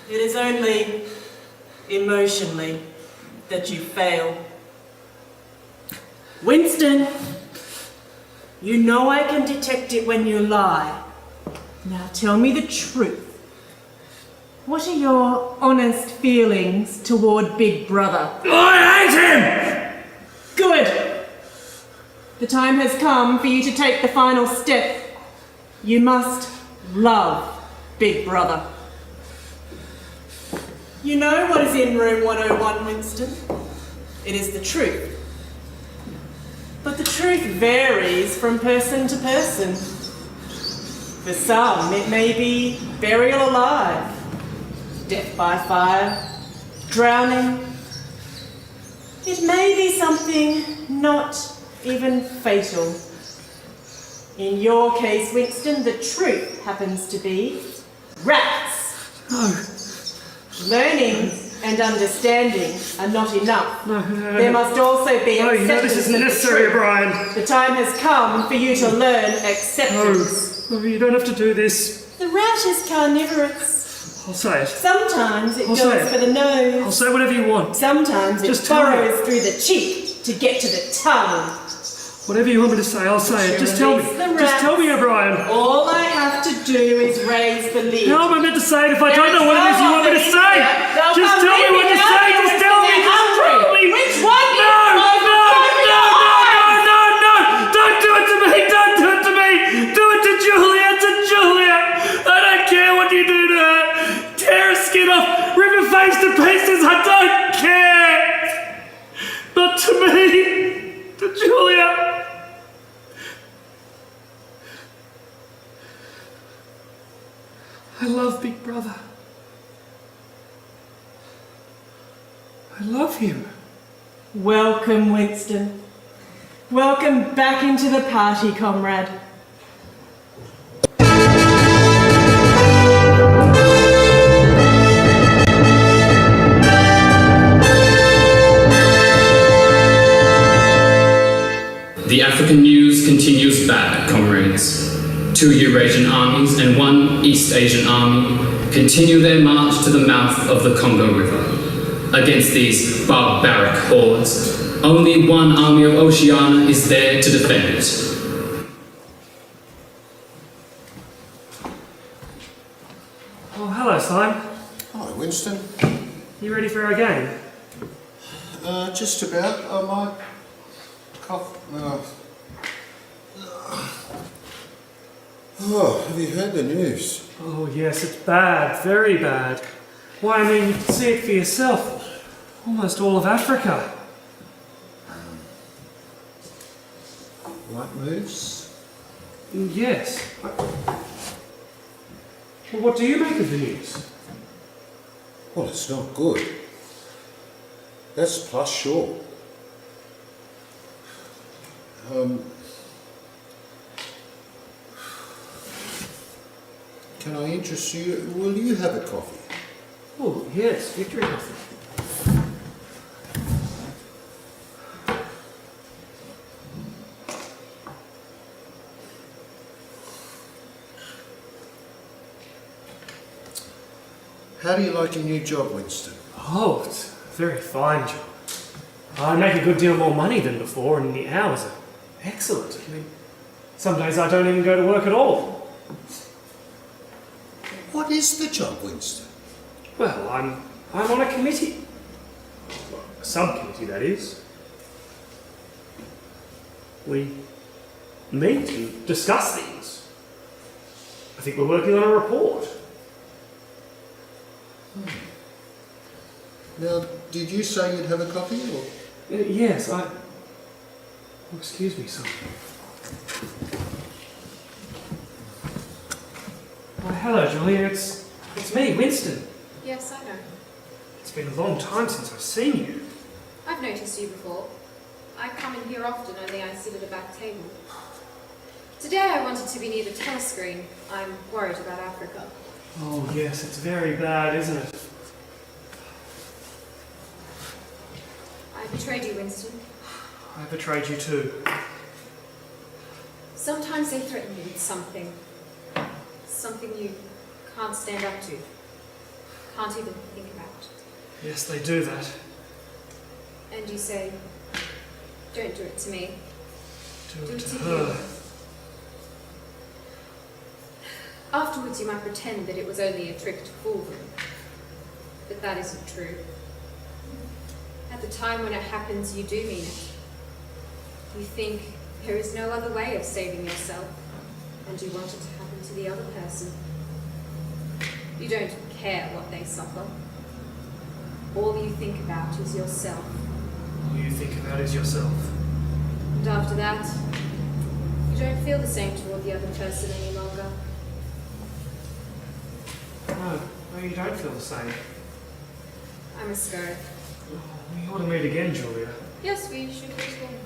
It is only emotionally that you fail. Winston, you know I can detect it when you lie. Now tell me the truth. What are your honest feelings toward Big Brother? I hate him! Good. The time has come for you to take the final step. You must love Big Brother. You know what is in room 101, Winston? It is the truth. But the truth varies from person to person. For some, it may be burial alive, death by fire, drowning. It may be something not even fatal. In your case, Winston, the truth happens to be rats. No. Learning and understanding are not enough. No. There must also be acceptance. You know this isn't necessary, O'Brien. The time has come for you to learn acceptance. No, you don't have to do this. The rat is carnivorous. I'll say it. Sometimes it goes for the nose. I'll say whatever you want. Sometimes it burrows through the cheek to get to the tongue. Whatever you want me to say, I'll say it. Just tell me. Just tell me, O'Brien. All I have to do is raise the lid. How am I meant to say it if I don't know what it is you want me to say? Just tell me what to say. Just tell me. Just tell me. Which one? No! Don't do it to me. Don't do it to me. Do it to Julia. To Julia. I don't care what you do to her. Tear her skin off. Rip her face to pieces. I don't care. Not to me. To Julia. I love Big Brother. I love him. Welcome, Winston. Welcome back into the party, comrade. African news continues bad, comrades. 2 Eurasian armies and 1 East Asian army continue their march to the mouth of the Congo River. Against these barbaric hordes, only one army of Oceania is there to defend it. Oh, hello, Simon. Hi, Winston. You ready for our game? Just about. I might cough. Oh, have you heard the news? Oh, yes, it's bad. Very bad. Why, I mean, you can see it for yourself. Almost all of Africa. Right moves? Yes. Well, what do you make of the news? Well, it's not good. That's plus sure. Can I interest you? Will you have a coffee? Oh, yes, victory coffee. How do you like your new job, Winston? Oh, it's a very fine job. I make a good deal more money than before, and the hours are excellent. I mean, some days I don't even go to work at all. What is the job, Winston? Well, I'm on a committee. A subcommittee, that is. We meet and discuss things. I think we're working on a report. Now, did you say you'd have a coffee, or...? Yes, Oh, excuse me, sir. Oh, hello, Julia. It's me, Winston. Yes, I know. It's been a long time since I've seen you. I've noticed you before. I come in here often, only I sit at a back table. Today I wanted to be near the telescreen. I'm worried about Africa. Oh, yes, it's very bad, isn't it? I betrayed you, Winston. I betrayed you too. Sometimes they threaten you with something. Something you can't stand up to. Can't even think about. Yes, they do that. And you say, don't do it to me. Do it to him. her. Afterwards you might pretend that it was only a trick to fool them. But that isn't true. At the time when it happens, you do mean it. You think there is no other way of saving yourself, and you want it to happen to the other person. You don't care what they suffer. All you think about is yourself. All you think about is yourself. And after that, you don't feel the same toward the other person any longer. No, you don't feel the same. I must go. We ought to meet again, Julia. Yes, we should as well.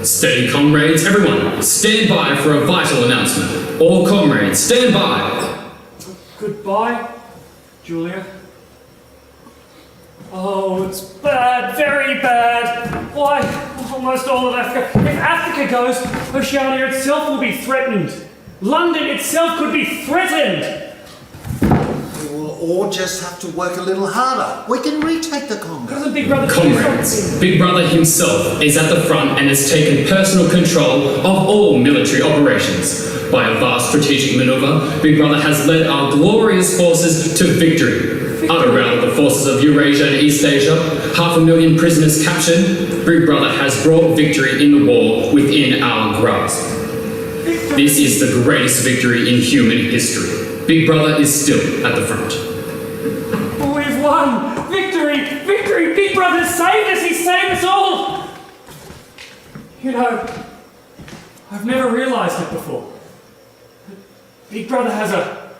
Steady, comrades, everyone, stand by for a vital announcement. All comrades, stand by. Goodbye, Julia. Oh, it's bad, very bad. Why, almost all of Africa. If Africa goes, Oceania itself will be threatened. London itself could be threatened. We will all just have to work a little harder. We can retake the Congo. Doesn't Big Brother Comrades, Big Brother himself is at the front and has taken personal control of all military operations. By a vast strategic maneuver, Big Brother has led our glorious forces to victory. Unraveled the forces of Eurasia and East Asia, 500,000 prisoners captured, Big Brother has brought victory in the war within our grasp. This is the greatest victory in human history. Big Brother is still at the front. We've won! Victory! Victory! Big Brother saved us! He saved us all! You know, I've never realised it before. Big Brother has a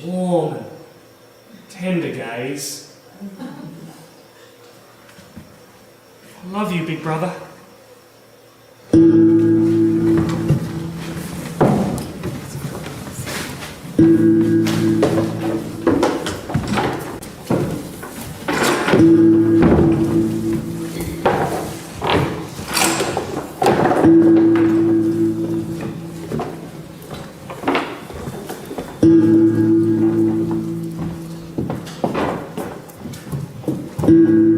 warm and tender gaze. I love you, Big Brother. Thank you.